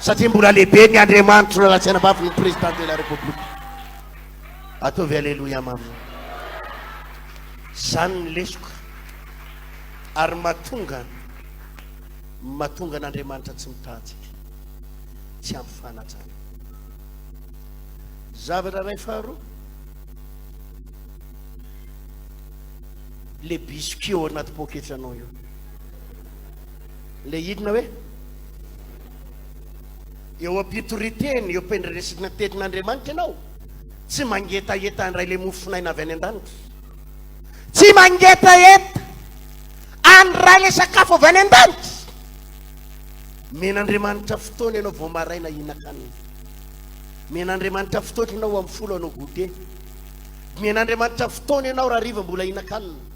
satria mbola lehibe ny Andriamanitra no latsaina-bavy ny président de la république. Ataovy aleloia mama. Zany ny lesoka ary mahatonga n'Andriamanitra tsy mitady, tsy ampy fanajana. Zavatra ray faharoa, le biscuit ao anaty poketranao io, le idina hoe eo am-pitoriteny, eo am-pendreresina tetin'Andriamanitra ianao, tsy mangetaeta andray le mofinaina avy any an-danitra, tsy mangetaeta andray le sakafo avy any an-danitra. Men'Andriamanitra fotoana ianao vao maraina hihinan-kanina, men'Andriamanitra fotoana ianao amin'ny folo anao goûter, men'Andriamanitra fotoana ianao raha riva mbola hihinan-kanina,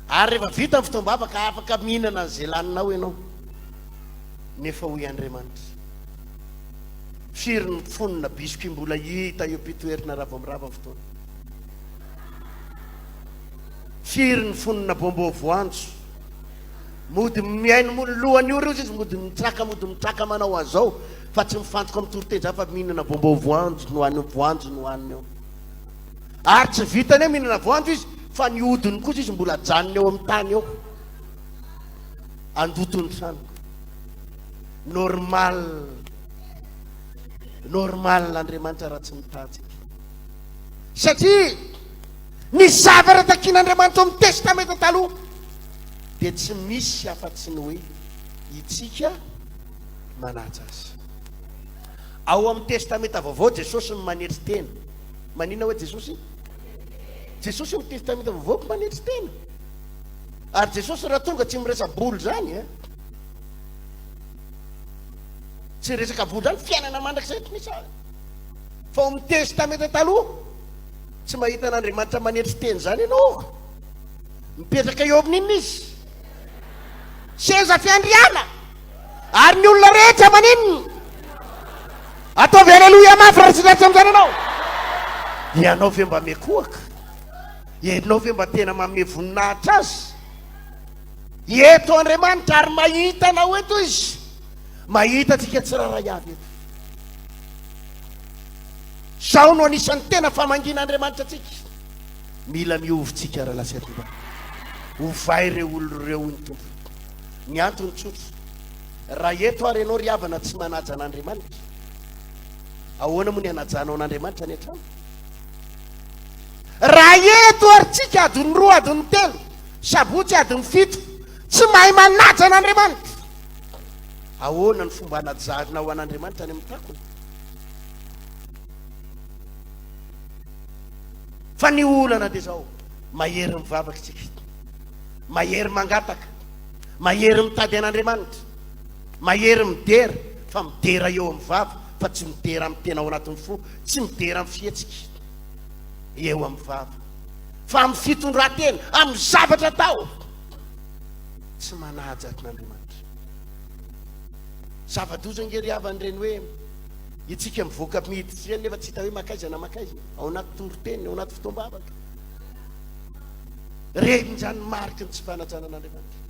ary rehefa vita ny fotoam-bavaka afaka mihinana an'izay laninao ianao. Nefa hoy Andriamanitra, firy ny fonina biscuit mbola hita eo pitoerina rava-mirava ny fotoana, firy ny fonina bombo voanjo mody miaino lohany io reo izy mody mitraka manao azao, fa tsy mifantoka amin'ny toroteny fa mihinana bombo voanjo no haniny eo. Ary tsy vitany hoe mihinana voanjo izy, fa ny hodiny kosa izy mbola janony eo amin'ny tany eo, andotony trano. Normal l'Andriamanitra raha tsy mitady. satria ny zavatra takian'Andriamanitra amin'ny testamenta taloha dia tsy misy afa-tsy ny hoe itsika manaja azy. Ao amin'ny testamenta vaovao Jesosy no manetry tena. Manina hoe Jesosy amin'ny testamenta vaovao manetry tena. Ary Jesosy raha tonga tsy miresa-boly zany tsy resaka voly zany fiainana mandrakizay misy fa ao amin'ny testamenta taloha tsy mahita n'Andriamanitra manetry teny zany ianao. Mipetraka eo amin'inona izy? Seza fiandriana. Ary ny olona rehetra maninona? Ataovy aleloia mafy raha tsy ratsy amin'izany ianao. Ianao ve mba mekoaka? Ianao ve mba tena manome voninahitra azy? Eto Andriamanitra ary mahita anao eto izy. Mahita antsika tsiraray avy eto. Sao no anisan'ny tena famangin'Andriamanitra atsika. Mila miovitsika raha lasetrimba. Ovay ireo olona ireo ny tompo. Ny antony tsotra. Raha eto ary ianao ry havana tsy manaja an'Andriamanitra, ahoana moa ny anajanao an'Andriamanitra ny hatrany? Raha eto ary tsika adiny 2 adiny 3 sabotsy adiny 7 tsy mahay manaja an'Andriamanitra, ahoana ny fomba hanajanao an'Andriamanitra any amin'ny takony? Fa ny olana dia zao, mahery mivavaka tsika, mahery mangataka, mahery mitady an'Andriamanitra, mahery midera, fa midera eo amin'ny vava, fa tsy midera amin'ny tena ao anatin'ny fo, tsy midera amin'ny fihetsika eo amin'ny vava, fa amin'ny fitondran-tena, amin'ny zavatra tao, tsy manaja n'Andriamanitra. Zava-doza ngery havan'ireny hoe itsika mivoaka miditra ireny nefa tsy hita hoe makaiza na makaiza ao anaty toro-teny, ao anaty fotoam-bavaka. Reny zany mariky ny tsy fanajana an'Andriamanitra.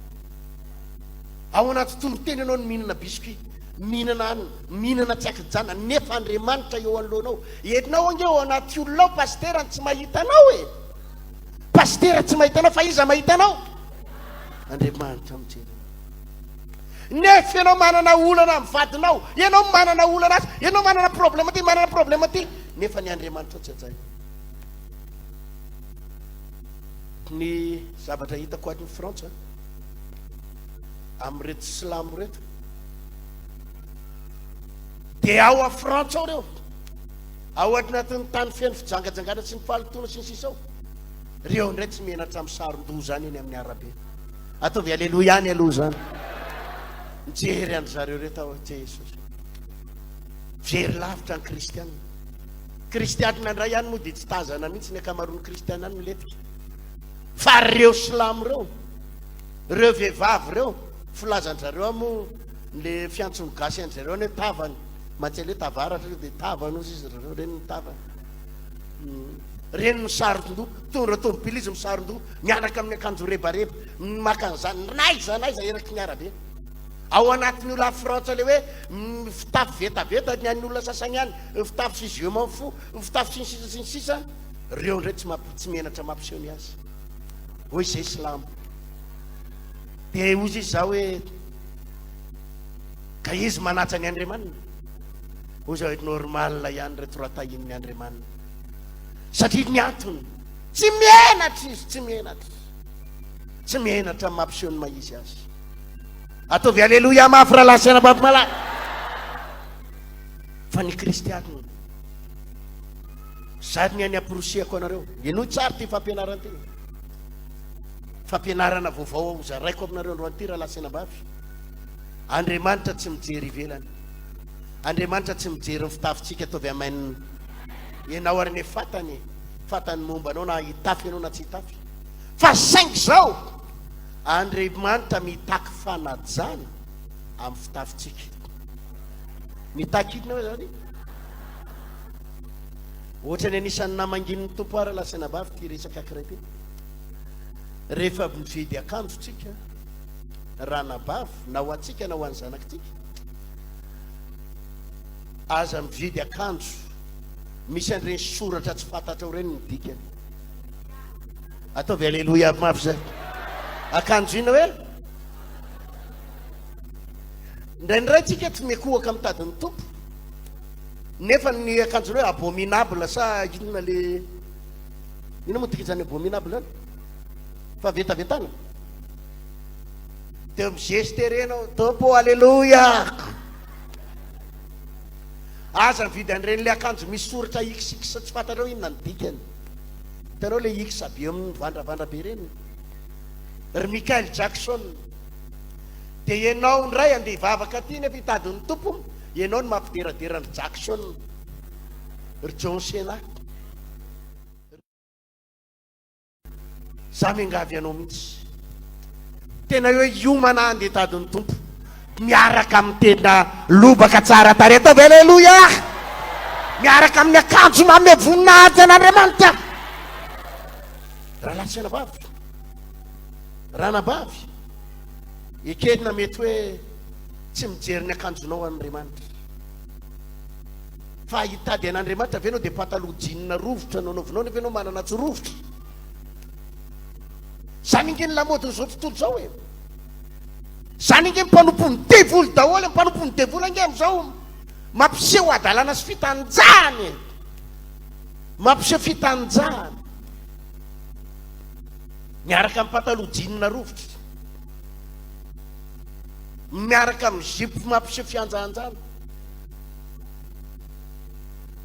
Ao anaty toro-teny ianao no mihinana biscuit, mihinana tsiakijana, nefa Andriamanitra eo anoloanao. Entinao ange ao anaty olona ao pastera tsy mahita anao e. Pastera tsy mahita anao fa iza mahita anao? Andriamanitra mijery. Nefa ianao manana olana amin'ny vadinao, ianao manana olana azy, ianao manana problema ty, nefa ny Andriamanitra tsy ajay. Ny zavatra hitako aty ny Frantsa amin'reto silamo reto dia ao a Frantsa ao reo, ao anatin'ny tany feno fijangajangana sy ny fahalitoana sy ny sisa ao, reo ndray tsy menatra amin'ny saron-doha zany eny amin'ny arabe. Ataovy aleloia any aloha zany. Mijery an'zareo reto ao Jesosy. Very lavitra ny kristianina. Kristianina indray ihany moa dia tsy tazana mihitsy ny akamaroan'ny kristianina miletika. Fa reo silamo reo, reo vehivavy reo, filazan'zareo moa le fiantsony gasy an'zareo ny tavany, mantsy le tavaratra dia tavany ozy izy reo, reny ny tavany. Reny ny saron-doha, tondra tômôbily izy misaron-doha, miaraka amin'ny akanjo rebareba, maka an'izany naiza eraky ny arabe. Ao anatin'ny olona Frantsa le hoe fitafy vetaveta ny an'ny olona sasany ihany, fitafy siziement fo, fitafy sy ny sisa, reo ndray tsy menatra mampiseho ny azy. Hoy izay silamo. Dia ozy izy zao hoe ka izy manaja ny Andriamanina. Hoy zao hoe normal ihany reto raha tahin'ny Andriamanina. Satria ny antony tsy menatra izy, tsy menatra mampiseho ny maizy azy. Ataovy aleloia mafy raha lasana baby malaky. Fa ny kristianina sady ny any amporosiako anareo, inoy tsara ty fampianarana ty, fampianarana vaovao ao zaraiko aminareo androany ty raha lasana baby. Andriamanitra tsy mijery ivelany, Andriamanitra tsy mijery ny fitafitsika ataovy amain'ny ianao ary ny fatany momba anao na hitafy ianao na tsy hitafy, fa saingy zao Andriamanitra mitaky fanajana amin'ny fitafitsika. Mitaky idina hoe zany ohatra ny anisan'ny namangin'ny tompo ara lasana bavy ty resaka akiraiky. Rehefa mividy akanjo tsika ranabavy na ho atsika na ho an'ny zanakitsika, aza mividy akanjo misy an'ireny soratra tsy fantatra ao ireny ny dikany. Ataovy aleloia mafy zay. Akanjo ina hoe ndraindray tsika tsy mekohaka mitady ny tompo, nefa ny akanjo hoe abominable sa inona le ino moa tikizany abominable any fa vetavetana de mizeste renao tompo alleloia aza mividy an'ireny le akanjo misy soratra xx tsy fantareo inona ny dikany hitanao le x aby eo amin'ny vandravandra be reny ry Michael Jackson de ianao ndray andeha hivavaka aty nefa hitadin'ny tompo ianao no mampideraderan'ny Jackson ry John Cena za miangavy anao mihitsy tena hoe iomana andeha hitadin'ny tompo miaraka amin'ny tena lobaka tsara tare ataovy alleloia miaraka amin'ny akanjo mamy voninahitra an'Andriamanitra raha latsy anabavy ranabavy ekenina mety hoe tsy mijery ny akanjonao an'Andriamanitra fa hitady an'Andriamanitra avenao dia pataloha jeans rovotra nanaovinao nefa enao manana tsy rovotra zany ingeny lamodiny zao tontolo zao e zany ingeny mpanompony devoly daholo mpanompony devoly ange am'izao mampiseho adalana sy fitanjahany mampiseho fitanjahany miaraka amin'ny pataloha jeans rovotra miaraka amin'ny zipo mampiseho fianjahanjana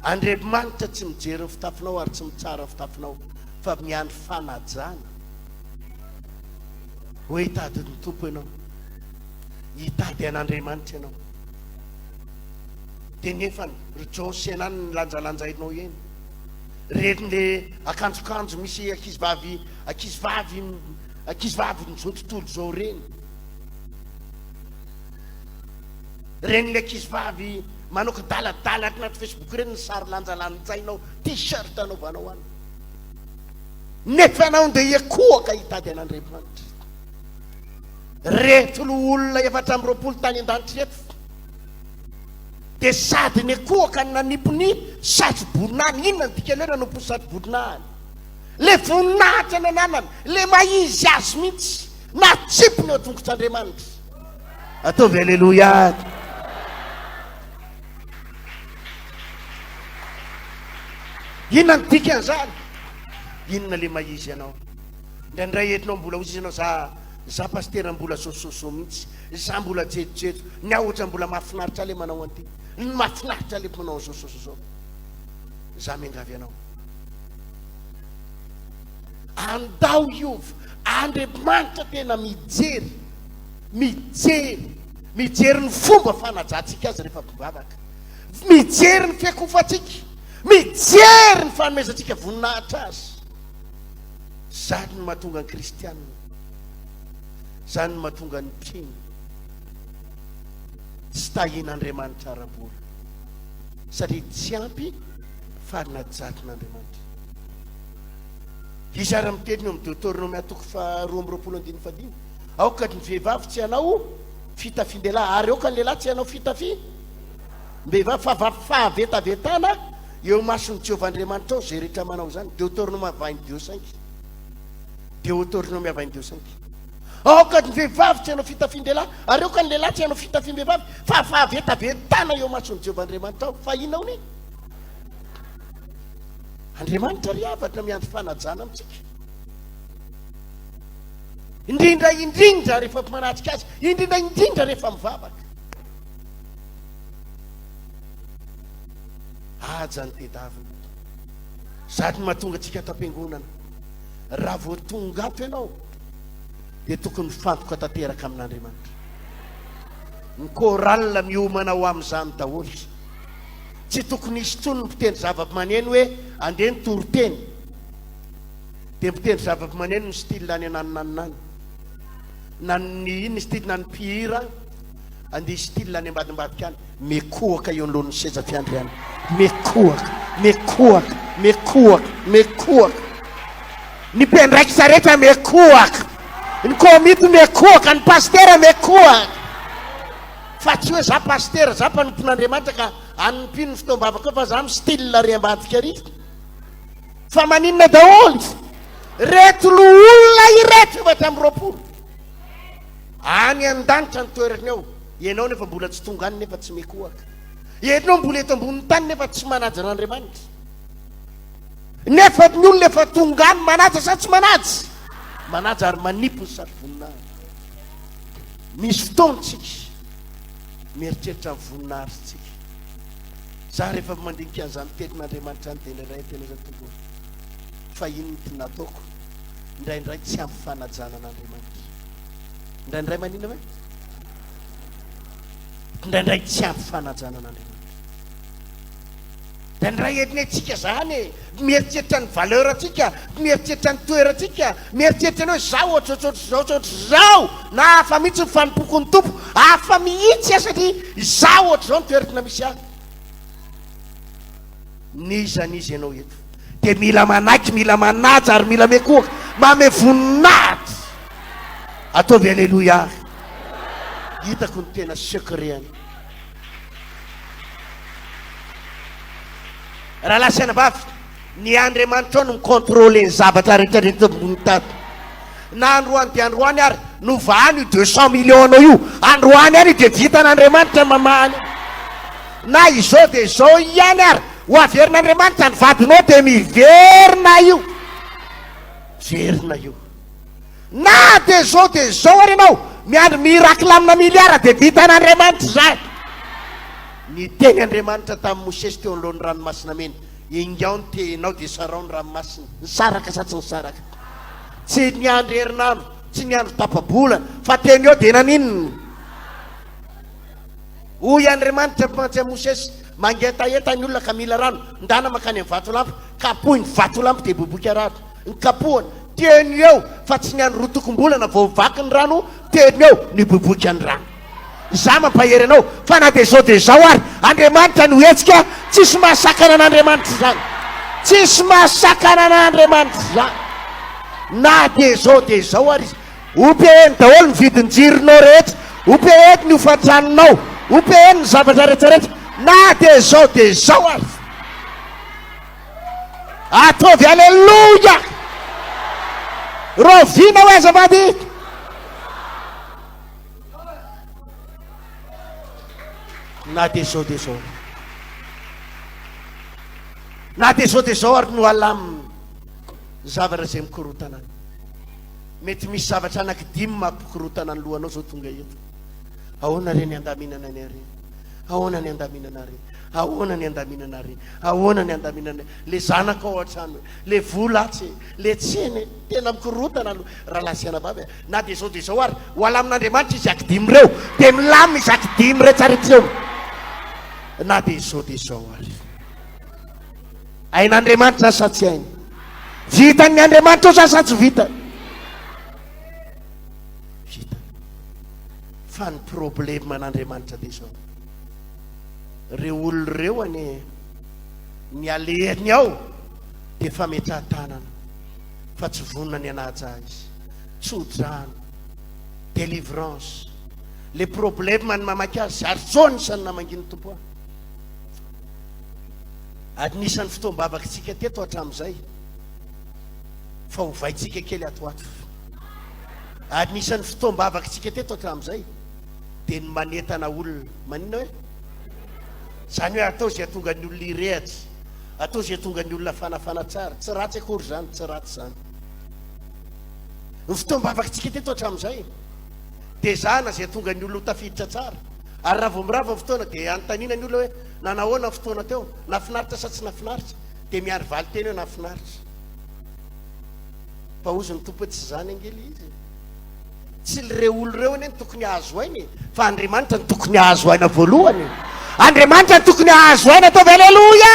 Andriamanitra tsy mijery ny fitafinao ary tsy mitsara ny fitafinao fa miandry fanajana hoe hitady ny tompo ianao hitady an'Andriamanitra ianao de nefa ry John Cena ny lanjalanjainao eny reny le akanjokanjo misy akizivavy nyzao tontolo zao reny le akizivavy manao kadaladalatra anaty Facebook reny ny sary lanjalanjainao t-shirt anaovanao any nefa anao ndeha ekoaka hitady an'Andriamanitra reto lo olona efatra amby roapolo tany an-danitra eto de sady ny ekoaka ny nanipony satry boninany inona ny dikany hoe nanompo satry boninany le voninahitra ny ananany le maizy azy mihitsy natsipony eo tongotr'Andriamanitra ataovy alleloia inona ny dikan'izany inona le maizy ianao ndraindray etinao mbola ozy ianao za pastera mbola sososo mihitsy za mbola jejojejo ny ahotra mbola mahafinaritra le manao an'ity ny mahafinaritra le manao sososo zao za miangavy anao andao iova Andriamanitra tena mijery ny fomba fanajantsika azy rehefa mivavaka mijery ny fiakofatsika mijery ny fanomezantsika voninahitra azy zany no mahatonga ny kristianina zany no mahatonga ny mpino tsy tahin'Andriamanitra ara-bola satria tsy ampy farinajatin'Andriamanitra izy ary miteny eo amin'ny Deutéronome atoko faharoa amby roapolo andiny fadimy aoka ny vehivavy tsy hanao fitafin-dehilahy ary aoka ny lehilahy tsy hanao fitafim-behivavy fahavetavetana eo mason'ny Jehovah-Andriamanitra ao zay rehetra manao zany Deutéronome 22:5 Deutéronome 22:5 aoka ny vehivavy tsy hanao fitafin-dehilahy ary aoka ny lehilahy tsy hanao fitafim-behivavy fa fahavetavetana eo mason'ny Jehovah-Andriamanitra ao fa inona hony Andriamanitra ry avatra miandry fanajana amintsika indrindra rehefa manatrika azy indrindra rehefa mivavaka aja ny tedavina sady mahatonga atsika tam-piangonana raha vao tonga ato ianao dia tokony fantoka tanteraka amin'Andriamanitra ny koralina miomana ho amin'izany daholo tsy tokony hisy tsony ny mpitendry zava-maneno hoe andeha ny toroteny dia mpitendry zava-maneno ny style any ananinaniny na ny iny style na ny mpihira andeha style any ambadimbadika any mekoaka eo anoloan'ny seza fiandriana mekoaka ny mpendraikitra rehetra mekoaka ny komity mekoaka ny pastera mekoaka fa tsy hoe za pastera za mpanompon'Andriamanitra ka anompino ny fitoam-bavaka fa za amin'ny style ry ambadika ry fa maninona daholo reto lo olona ireto efatra amby roapolo any an-danitra ny toerany ao ianao nefa mbola tsy tonga any nefa tsy mekoaka ianao mbola eto ambonin'ny tany nefa tsy manaja an'Andriamanitra nefa ny olona efa tongany manaja sa tsy manaja ary manipony sady voninahitra. Misy fotoantsika mieritreritra ny voninahitsika. Za rehefa mandinika an'izany tenin'Andriamanitra any dia indray tena zany tokoa fa inony ty nataoko indraindray tsy ampy fanajana an'Andriamanitra. Indraindray manina ve? Indraindray tsy ampy fanajana an'Andriamanitra. Indraindray erinetsika zany mieritreritra ny valeur atsika, mieritreritra ny toeratsika, mieritreritra ny hoe zao ohatrohatrozao na afa mihitsy ny fanimpoko ny tompo, afa mihitsy satria zao ohatr'izao ny toeratina misy ahy. Nizanizy ianao eto dia mila manaiky, mila manaja ary mila mekoaka mame voninahitra. Ataovy aleloia. Hitako ny tena secret-any. Raha lasaina vavy ny Andriamanitra no mikontrôle ny zavatra rehetra rehetra ambony tany. Na androany dia androany ary novahany io 200 millions anao io, androany ary dia vitan'Andriamanitra mamahany. Na izao dia izao ihany ary ho averin'Andriamanitra ny vadinao dia miverina io, verina io. Na dia izao ary ianao miandry miracle amina miliara dia vitan'Andriamanitra zay. Ny teny Andriamanitra tamin'ny Mosesy teo anoloan'ny ranomasina mena, ingao ny tenao dia sarao ny ranomasina, ny saraka sa tsy ny saraka. Tsy ny andro herinandro, tsy ny andro tapabolana, fa teny eo dia naninona. Hoy Andriamanitra mpatsy Mosesy, mangetaeta ny olona ka mila rano, ndana makany amin'ny vatolampy, kapohy ny vatolampy dia boboky arado. Ny kapohany teny eo fa tsy ny andro rotokom-bolana vao vaky ny rano, teny eo ny boboky ny rano. Za mampahery anao fa na dia zao ary Andriamanitra no hetsika, tsisy mahasakana an'Andriamanitra zany, tsisy mahasakana an'Andriamanitra zany. Na dia zao ary opeheny daholo ny vidiny jironao rehetra, opeheny ny hofatranonao, opeheny ny zavatra rehetrarehetra. Na dia zao ary. Ataovy aleloia. Rovina hoe azafady. Na dia zao na dia zao ary no alaminy zavatra izay mikorotana. Mety misy zavatra anankidimy mampikorotana ny lohanao zao tonga eto. Ahoana re ny andaminana any ary, ahoana ny andaminana ary, ahoana ny andaminana ary, ahoana ny andaminana. Le zanaka ao an-trano, le volatsy, le tseny tena mikorotana raha lasiana vavy. Na dia zao ary ho alamin'Andriamanitra izy akidimy reo dia milamina izy akidimy rehetrarehetra eo. Na dia zao ary. Ain'Andriamanitra sa tsy hainy? Vitan'ny Andriamanitra ao sa tsy vita? Vita. Fa ny problème an'Andriamanitra dia zao. Reo olona reo any ny alehany ao dia fametraha-tanana fa tsy vonona ny anaja izy, tsodrano, délivrance. Le problème ny mamaky azy ary zao nisan'ny namanginy tompo ahy. Anisan'ny fotoam-bavaka tsika teto hatramin'izay fa hovaitsika kely atoato. Anisan'ny fotoam-bavaka tsika teto hatramin'izay dia ny manentana olona manina hoe zany hoe atao izay atonga ny olona irehatra, atao izay atonga ny olona fanafana tsara. Tsy ratsy akory zany, tsy ratsy zany. Ny fotoam-bavaka tsika teto hatramin'izay dia zana izay atonga ny olona ho tafiditra tsara. Ary raha vao mirava fotoana dia anontaniana ny olona hoe nanahoana fotoana teo, nafinaritra sa tsy nafinaritra, dia miary valy teny hoe nafinaritra. Paozy ny tompo tsy zany angely izy. Tsy reo olo reo eny tokony ahazo ainy, fa Andriamanitra ny tokony ahazo aina voalohany. Andriamanitra ny tokony ahazo aina. Ataovy aleloia.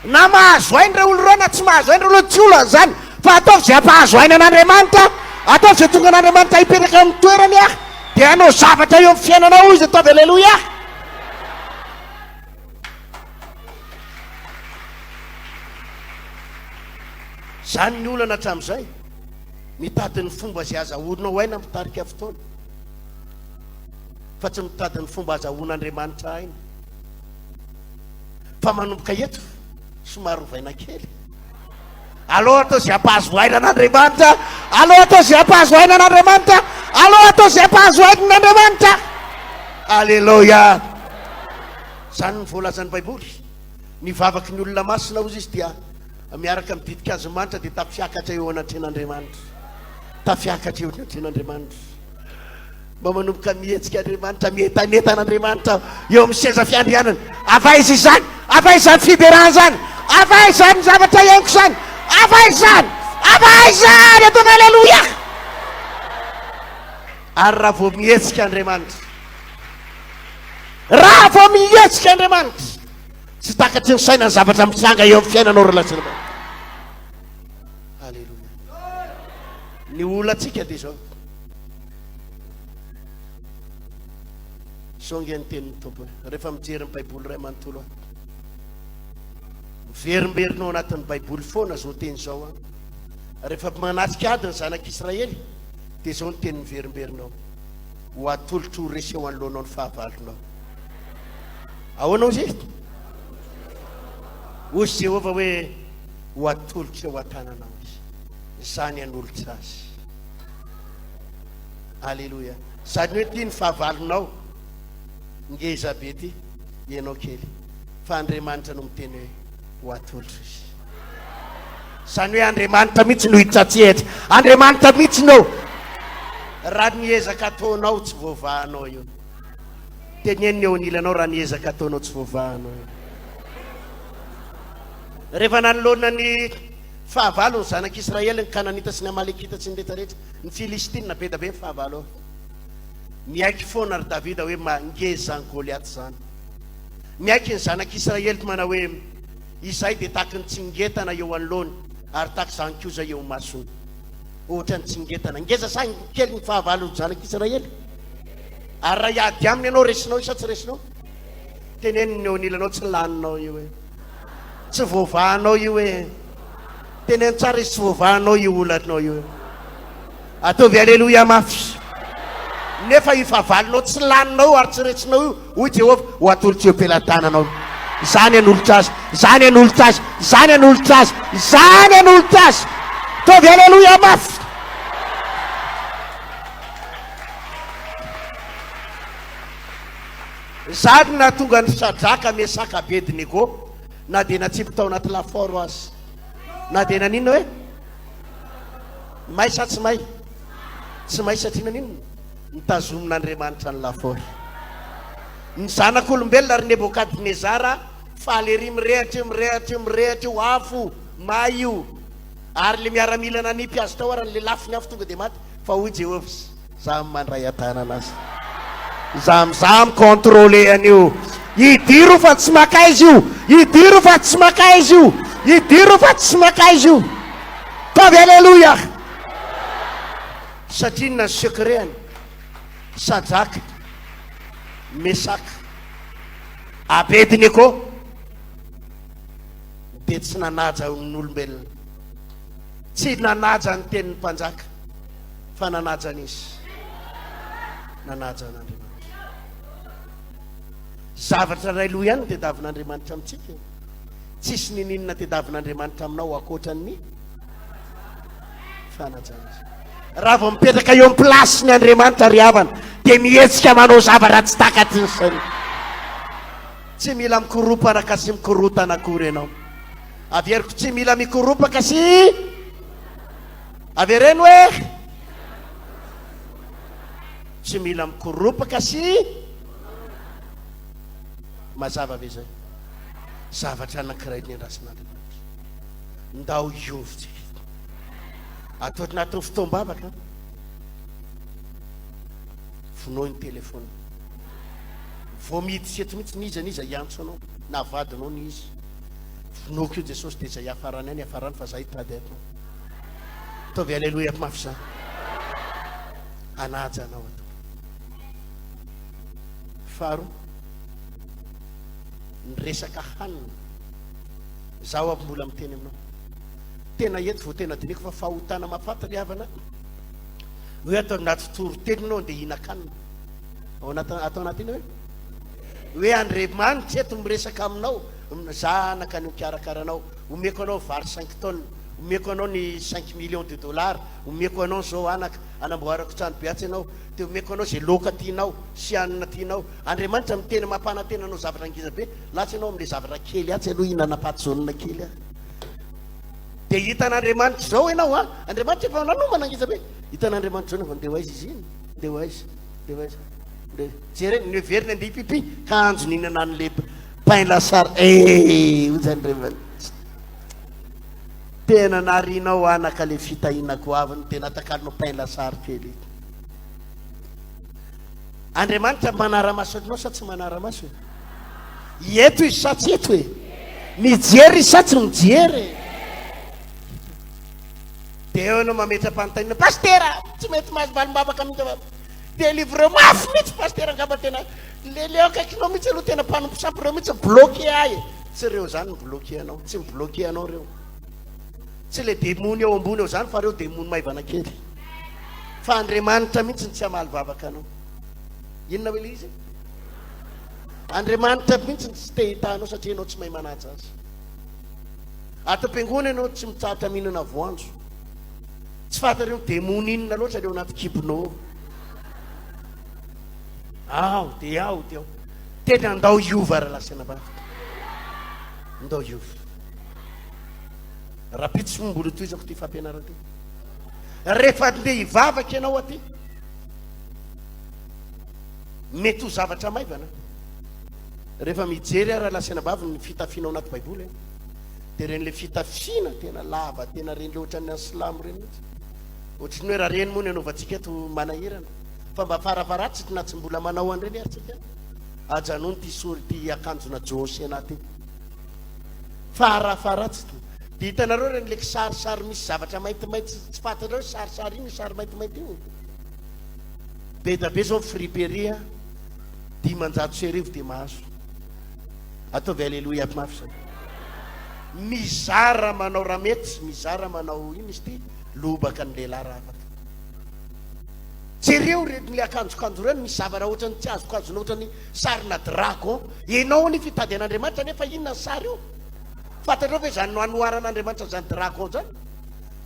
Na mahazo aina reo olo reo na tsy mahazo aina reo tsy olo zany, fa ataovy izay ampahazo aina an'Andriamanitra, ataovy izay tonga an'Andriamanitra hipetraka amin'ny toerany ah, dia hanao zavatra eo amin'ny fiainanao izy. Ataovy aleloia. Zany ny olana hatramin'izay mitady ny fomba izay azahoanao aina mitarika fotoana, fa tsy mitady ny fomba azahoan'Andriamanitra aina. Fa manomboka eto somary ovaina kely. Aloha atao izay ampahazo aina an'Andriamanitra, aloha atao izay ampahazo aina an'Andriamanitra, aloha atao izay ampahazo aina an'Andriamanitra. Aleluia. Zany ny voalazan'ny baiboly. Ny vavaky ny olona masina ozy izy dia miaraka amin'ny didikazomanitra dia tafiakatra eo anatren'Andriamanitra. Tafiakatra eo anatren'Andriamanitra. Mba manomboka mihetsika Andriamanitra, mientanentan'Andriamanitra eo amin'ny seza fiandrianana. Avaiza izany, avaiza ny fiberahana zany, avaiza ny zavatra iainko zany, avaiza ny ataona aleloia. Ary raha vao mihetsika Andriamanitra, raha vao mihetsika Andriamanitra, tsy takatry ny saina ny zavatra mitsanga eo amin'ny fiainanao relationnement. Aleloia. Ny olantsika dia zao. Songe ny tenin'ny tompo. Rehefa mijery ny baiboly ray manontolo miverimberinao anatin'ny baiboly foana zao teny zao. Rehefa manatrika ady ny zanak'Israely dia zao ny teny miverimberinao: ho atolotro ho resy eo anoloanao ny fahavalonao. Ahoanao izy? Hozy Jehova hoe ho atolotra eo an-tananao izy, zany hanolotra azy. Aleloia. Zany hoe ty ny fahavalonao ngeza be ty ianao kely, fa Andriamanitra no miteny hoe ho atolotra izy. Zany hoe Andriamanitra mihitsy no hitsatsehatra, Andriamanitra mihitsy no raha niezaka ataonao tsy voavahanao io. Teneniny eo anilanao raha niezaka ataonao tsy voavahanao io. Rehefa nanoloana ny fahavalo ny zanak'Israely, ny Kananita sy ny Amalekita sy ny rehetrarehetra, ny Filistina be da be ny fahavalo. Miaiky foana ry Davida hoe mangeza ny Goliaty zany. Miaiky ny zanak'Israely manao hoe izay dia taky ny tsingetana eo anoloany ary taky zany koza eo masony. Ohatra ny tsingetana ngeza sa kely ny fahavalo ny zanak'Israely. Ary raha iady aminy ianao resinao sa tsy resinao? Teneniny eo anilanao tsy laninao io hoe, tsy voavahanao io hoe, teneny tsara izy tsy voavahanao io olanao io. Ataovy aleloia mafy. Nefa io fahavalonao tsy laninao ary tsy retsinao io, hoy Jehova ho atolotra eo am-pelantananao. Zany hanolotra azy, zany hanolotra azy, zany hanolotra azy, zany hanolotra azy. Ataovy aleloia mafy. Zany na tonga ny Sadraka, Mesaka, Abednego, na dia natsipy tao anaty laforo azy, na dia nanino hoe may sa tsy may? Tsy may satria nanino? Nitazomin'Andriamanitra ny laforo. Ny zanak'olombelona ary Nebokadnezara faly ery mirehatra ho afo may io, ary le miaramila nanipy azy tao ary le lafiny afo tonga dia maty. Fa hoy Jehova, za mandray an-tanana azy, za mikontrôle an'io. Idiro fa tsy maka izy io, idiro fa tsy maka izy io, idiro fa tsy maka izy io. Tavy aleloia. Satria na sekreny Sadraka, Mesaka, Abednego dia tsy nanaja n'olombelona, tsy nanaja ny tenin'ny mpanjaka, fa nanaja n'izy, nanaja n'Andriamanitra. Zavatra ray loha ihany tediavin'Andriamanitra amintsika. Tsisy nininona tediavin'Andriamanitra aminao akoatran'ny fanajana. Raha vao mipetraka eo amin'ny plasy ny Andriamanitra ry havana dia mihetsika manao zavatra tsy takatry ny saina. Tsy mila mikoropana ka sy mikorotana akory ianao. Averiko tsy mila mikoropaka sy avereno hoe tsy mila mikoropaka sy mazava ve zay? Zavatra anankiray ny andrasin'Andriamanitra. Ndao iovitsika. Atao anatin'ny fotoam-bavaka, vonao ny telefona, vao miditra eto mihitsy niza niza iantso anao, na vadinao ny izy, vonaoko io Jesosy dia zay hafarany any hafarany fa zay tady ato. Ataovy aleloia mafy zany. Anaja anao ato. Faro ny resaka hanina, zaho aby mbola miteny aminao, tena eto vao tena diniko fa fahotana mahafatany havana hoe atao anaty toroteninao dia hinan-kanina atao anatin'ny hoe Andriamanitra eto miresaka aminao, zanaka ny mikarakaranao, omeko anao vary 5 tonnes, omeko anao ny 5 millions de dollars, omeko anao zao anaka anamboarako trano biatsy anao, dia omeko anao zay loka tianao sy anina tianao. Andriamanitra miteny mampanantena anao zavatra ngeza be, latsa ianao amin'ilay zavatra kely atsy aloha hinanapaty zonina kely a. Dia hitan'Andriamanitra zao ianao a, Andriamanitra efa nanomana ngeza be, hitan'Andriamanitra zao ndeha hoaiza izy iny, ndeha hoaiza, ndeha hoaiza, ndeha jereny ny verina andeha pipi kanjo ninana an'le pain lasary ozy Andriamanitra. Tena narinao anaka le fitahinako aviny, tena takalinao pain lasary kely. Andriamanitra manara-maso anao sa tsy manara-maso? Eto izy sa tsy eto e? Mijery izy sa tsy mijery? Dia eo anao mametra-panontaniana, pastera tsy mety mahazo valim-babaka mihitsy, dia livre mafy mihitsy pastera angamba tena leo akaikinao mihitsy aloha, tena mpanompo sampy reo mihitsy bloqué ahy. Tsy reo zany mibloqué anao, tsy mibloqué anao reo, tsy le demony eo ambony eo zany, fa reo demony maivana kely. Fa Andriamanitra mihitsy ny tsy hamaly vavaka anao. Inona hoe le izy? Andriamanitra mihitsy ny tsy te hitanao satria anao tsy mahay manaja azy. Ato am-piangona ianao tsy mitsahatra mihinana voanjo, tsy fantareo demony inona loatra leo anaty kibonao. Ao dia ao dia ao, tena andao iova rahalasana bavaka, andao iova. Raha pitsy mombolo toizako ty fampianarana ty, rehefa andeha hivavaka ianao aty, mety ho zavatra maivana. Rehefa mijery raha lasana bavy ny fitafianao anaty baiboly, dia ren'le fitafiana tena lava, tena reny le ohatran'ny silamo reny mihitsy. Ohatry ny hoe raha reny moa ny anaovantsika eto manahirana, fa mba farafaratsika na tsy mbola manao an'ireny aritsika, ajanony ty sory ty akanjona jôsy anaty farafaratsika. Dia hitanareo reny le kisarisary misy zavatra maintimainty, tsy fantareo sarisary iny, sary maintimainty iny. Be da be zao friperia 500 sy arivo dia mahazo. Ataovy aleloia aby mafy zany. Mizara manao ramety, mizara manao ino izy ty, lobaka ny lehilahy raha afaka. Jereo retin'le akanjokanjo reny, misy zavatra ohatrany tsy azoko azona, ohatrany sarina dragon. Ianao ny fitady an'Andriamanitra nefa inona sary io? Fantatrao ve zany no anoaran'Andriamanitra zany dragon zany?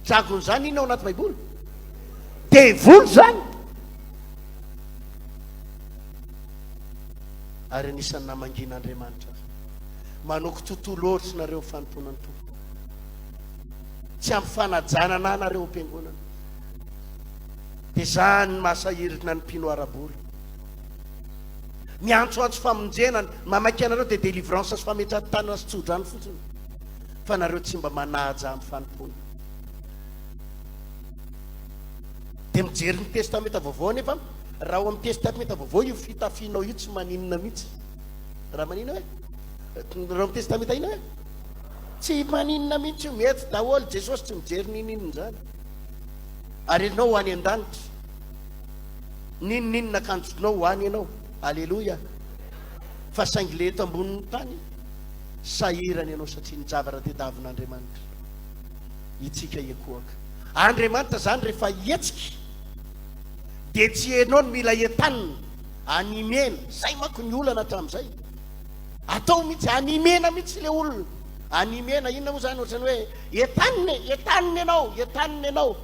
Dragon zany inona ao anaty baiboly? Devoly zany. Ary anisan'ny namangin'Andriamanitra manoko tontolo ohatsy nareo fanomponany tompo, tsy ampy fanajanana nareo am-piangonana. Dia zany masahirina ny mpino araboly, miantsoantso famonjena mamaky anareo dia délivrance sy fametratanana sy tsodrano fotsiny, fa nareo tsy mba manaja amin'ny fanompona. Dia mijery ny testamenta vaovao nefa raha ao amin'ny testamenta vaovao io fitafianao io tsy maninona mihitsy. Raha maninona hoe? Raha amin'ny testamenta ina hoe? Tsy maninona mihitsy io, mety daholo. Jesosy tsy mijery nininona zany. Ary ianao ho any an-danitra, nininona akanjonao ho any ianao, alleloia. Fa saingy le eto ambonin'ny tany sahirana ianao satria ny javatra tediavin'Andriamanitra itsika ekoaka. Andriamanitra zany rehefa hetsika dia tsy ianao no mila entanina, animena. Zay manko ny olana hatramin'izay, atao mihitsy animena mihitsy le olona, animena. Inona moa zany? Ohatrany hoe entanina ianao, entanina ianao.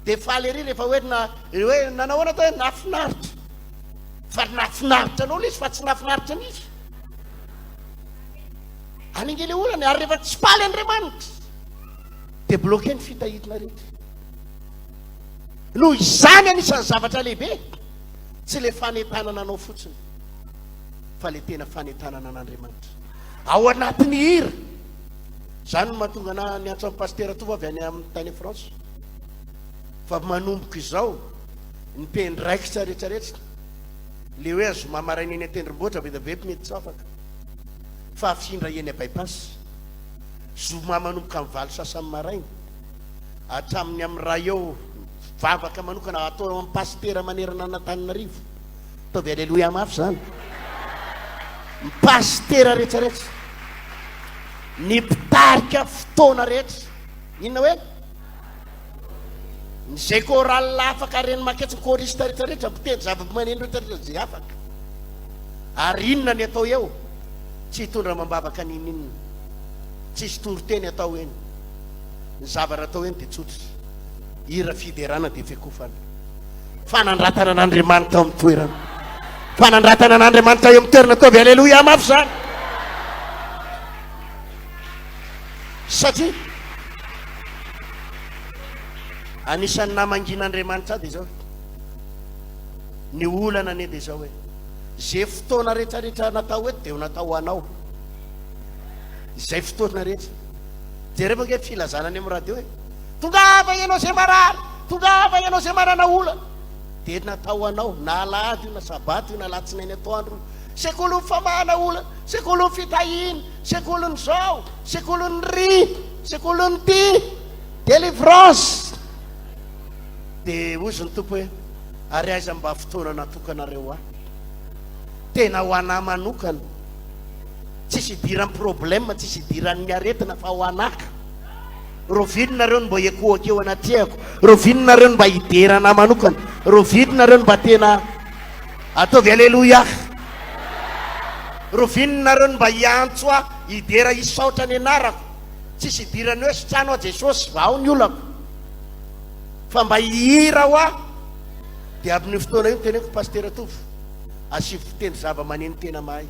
Dia faly ery rehefa hoe nanao ana tao hoe nafinaritra, fa nafinaritra anao le izy fa tsy nafinaritra an'izy. Anenge le olana, ary rehefa tsy paly Andriamanitra dia bloqué ny fitahitana rehetra. Noho izany anisan'ny zavatra lehibe, tsy le fanentanana anao fotsiny, fa le tena fanentanana an'Andriamanitra ao anatin'ny hira. Zany no mahatonga ana ny antso amin'ny pastera tova avy any amin'ny tany France, fa manomboko izao ny pendraikitra rehetrarehetra, le hoe azoma maraina eny an-tendrombohitra be da be mety tsy afaka, fa afindra eny a-bypass, zoma manomboka amin'ny valo sasany maraina hatramin'ny amin'ny ray eo vavaka manokana atao amin'ny pastera manerana an'Antananarivo. Ataovy aleloia mafy zany. Ny pastera rehetrarehetra, ny mpitarika fotoana rehetra, inona hoe? Zay koraly afaka reny maketsy korista rehetrarehetra, mpiteny zava-maneno rehetrarehetra zay afaka. Ary inona ny atao eo? Tsy hitondra mambavaka ninninona, tsisy toro-teny atao eny, ny zavatra atao eny dia tsotra ira fiderana dia fiakofana fanandratana an'Andriamanitra amin'ny toerana fanandratana an'Andriamanitra eo amin'ny toerana ataovy aleloia mafy zany satria anisan'ny namangin'Andriamanitra dia zao ny olana ane dia zao hoe zay fotoana rehetrarehetra natao eto dia ho natao anao izay fotoana rehetra dia rehefa nge filazana any amin'ny radio hoe tongava ianao zay marary tongava ianao zay marana olana dia natao anao na alahady io na sabaty io na alatsinainy atoandro sekolony famahana olana sekolony fitahiny sekolony zao sekolony ry sekolony ty délivrance dia ozy ny tompo hoe ary aiza mba fotoana natokanareo ahy tena ho anahy manokana tsisy idiran'ny problème tsisy idiran'ny aretina fa ho anaka rovidinareo no mba ekoakeo anatriako rovidinareo no mba hiderana manokana rovidinareo no mba tena ataovy aleloia rovidinareo no mba hiantso a hidera hisaotra ny anarako tsisy idirany hoe sitrano a Jesosy vao ny olako fa mba hihira ho a dia amin'ny fotoana io teneko paster Tovy asivy fiteny zava-maneno tena mahay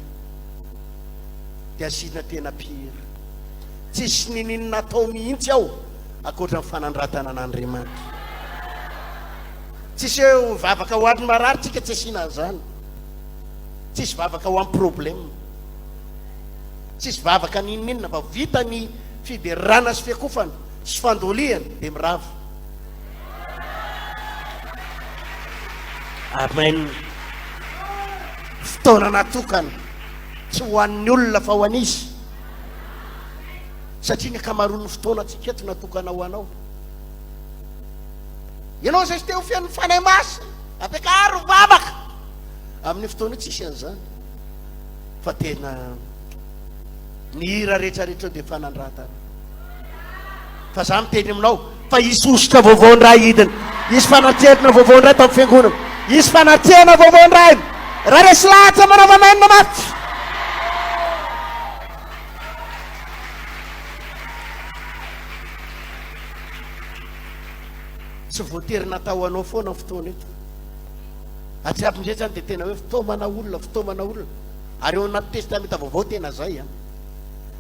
dia asina tena pira tsisy nininy natao mihitsy aho akoatra ny fanandratana an'Andriamanitra tsisy hoe vavaka ho adny marary tsika tsy asina zany tsisy vavaka ho amin'ny problème tsisy vavaka nininina fa vita ny fiderana sy fiakofana sy fandoliana dia mirava amen fotoana natokana tsy ho an'ny olona fa ho anisy satria ny akamaroan'ny fotoana tsika eto natokana ho anao ianao zay sy te ho fian'ny fanay masy ampiakaro vavaka amin'ny fotoana tsisy an'izany fa tena ny hira rehetrarehetra dia fanandratana fa za miteny aminao fa hisy osotra vaovao ndray hidina hisy fanatretina vaovao ndray tamin'ny fiangonana hisy fanatrehana vaovao ndray raha resy lahatra manava-maina mafy tsy voatery natao anao foana ny fotoana eto atsy amindray zany dia tena hoe fitaomana olona ary eo anaty testamenta vaovao tena zay a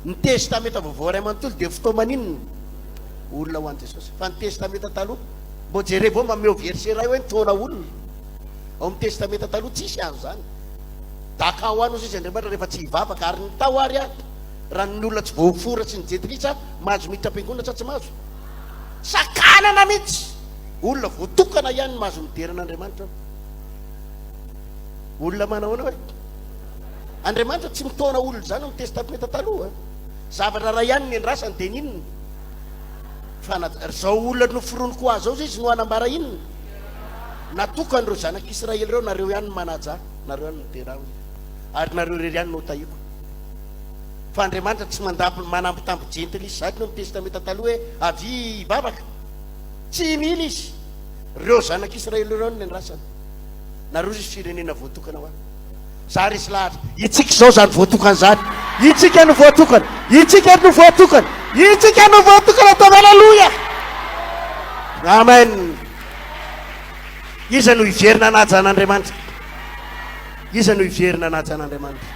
ny testamenta vaovao ray manontolo dia fitaomaninona olona ho an'i Jesosy fa ny testamenta taloha mbo jere vao mameo verset ray hoe nitaona olona ao amin'ny testamenta taloha tsisy an'izany daka ho any ozy izy Andriamanitra rehefa tsy hivavaka ary nitao ary a raha ny olona tsy voaforatsy ny jetritra mahazo miditra am-piangonana sa tsy mahazo sakanana mihitsy olona voatokana ihany mahazo mideran'Andriamanitra olona manahoana hoe Andriamanitra tsy mitaona olona zany amin'ny testamenta taloha zavatra raha ihany ny andrasany dia ninona fa zao olona noforoniko azy ao izy no anambara inona natokanyireo zanak'Israely reo nareo ihany manaja nareo ihany midera ary nareo rery ihany no tahiko fa Andriamanitra tsy manampitambijenty izy zany no amin'ny testamenta taloha hoe avy hivavaka tsy mila izy reo zanak'Israely reo ny andrasany nareo izy firenena voatokana ho any za resy lahatra itsika zao zany voatokana zany itsika no voatokana itsika no voatokana itsika no voatokana ataovy aleloia amen iza no hiverina anaja an'Andriamanitra iza no hiverina anaja an'Andriamanitra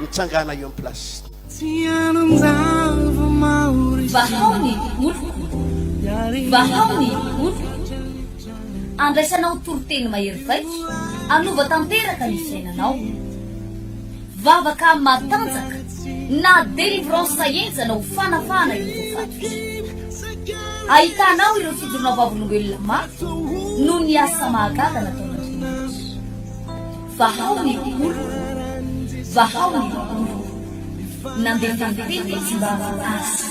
mitsangana eo amin'ny plasy vahaony olo andraisanao toroteny mahery vaitra anova tanteraka ny fiainanao vavaka matanjaka na délivrance saenjana ho fanafana ireo fatotra ahitanao ireo fidorona vavolombelona mafy no ny asa mahagaga nataon'Andriamanitra vahaony olo nandefandefety tsy mba azy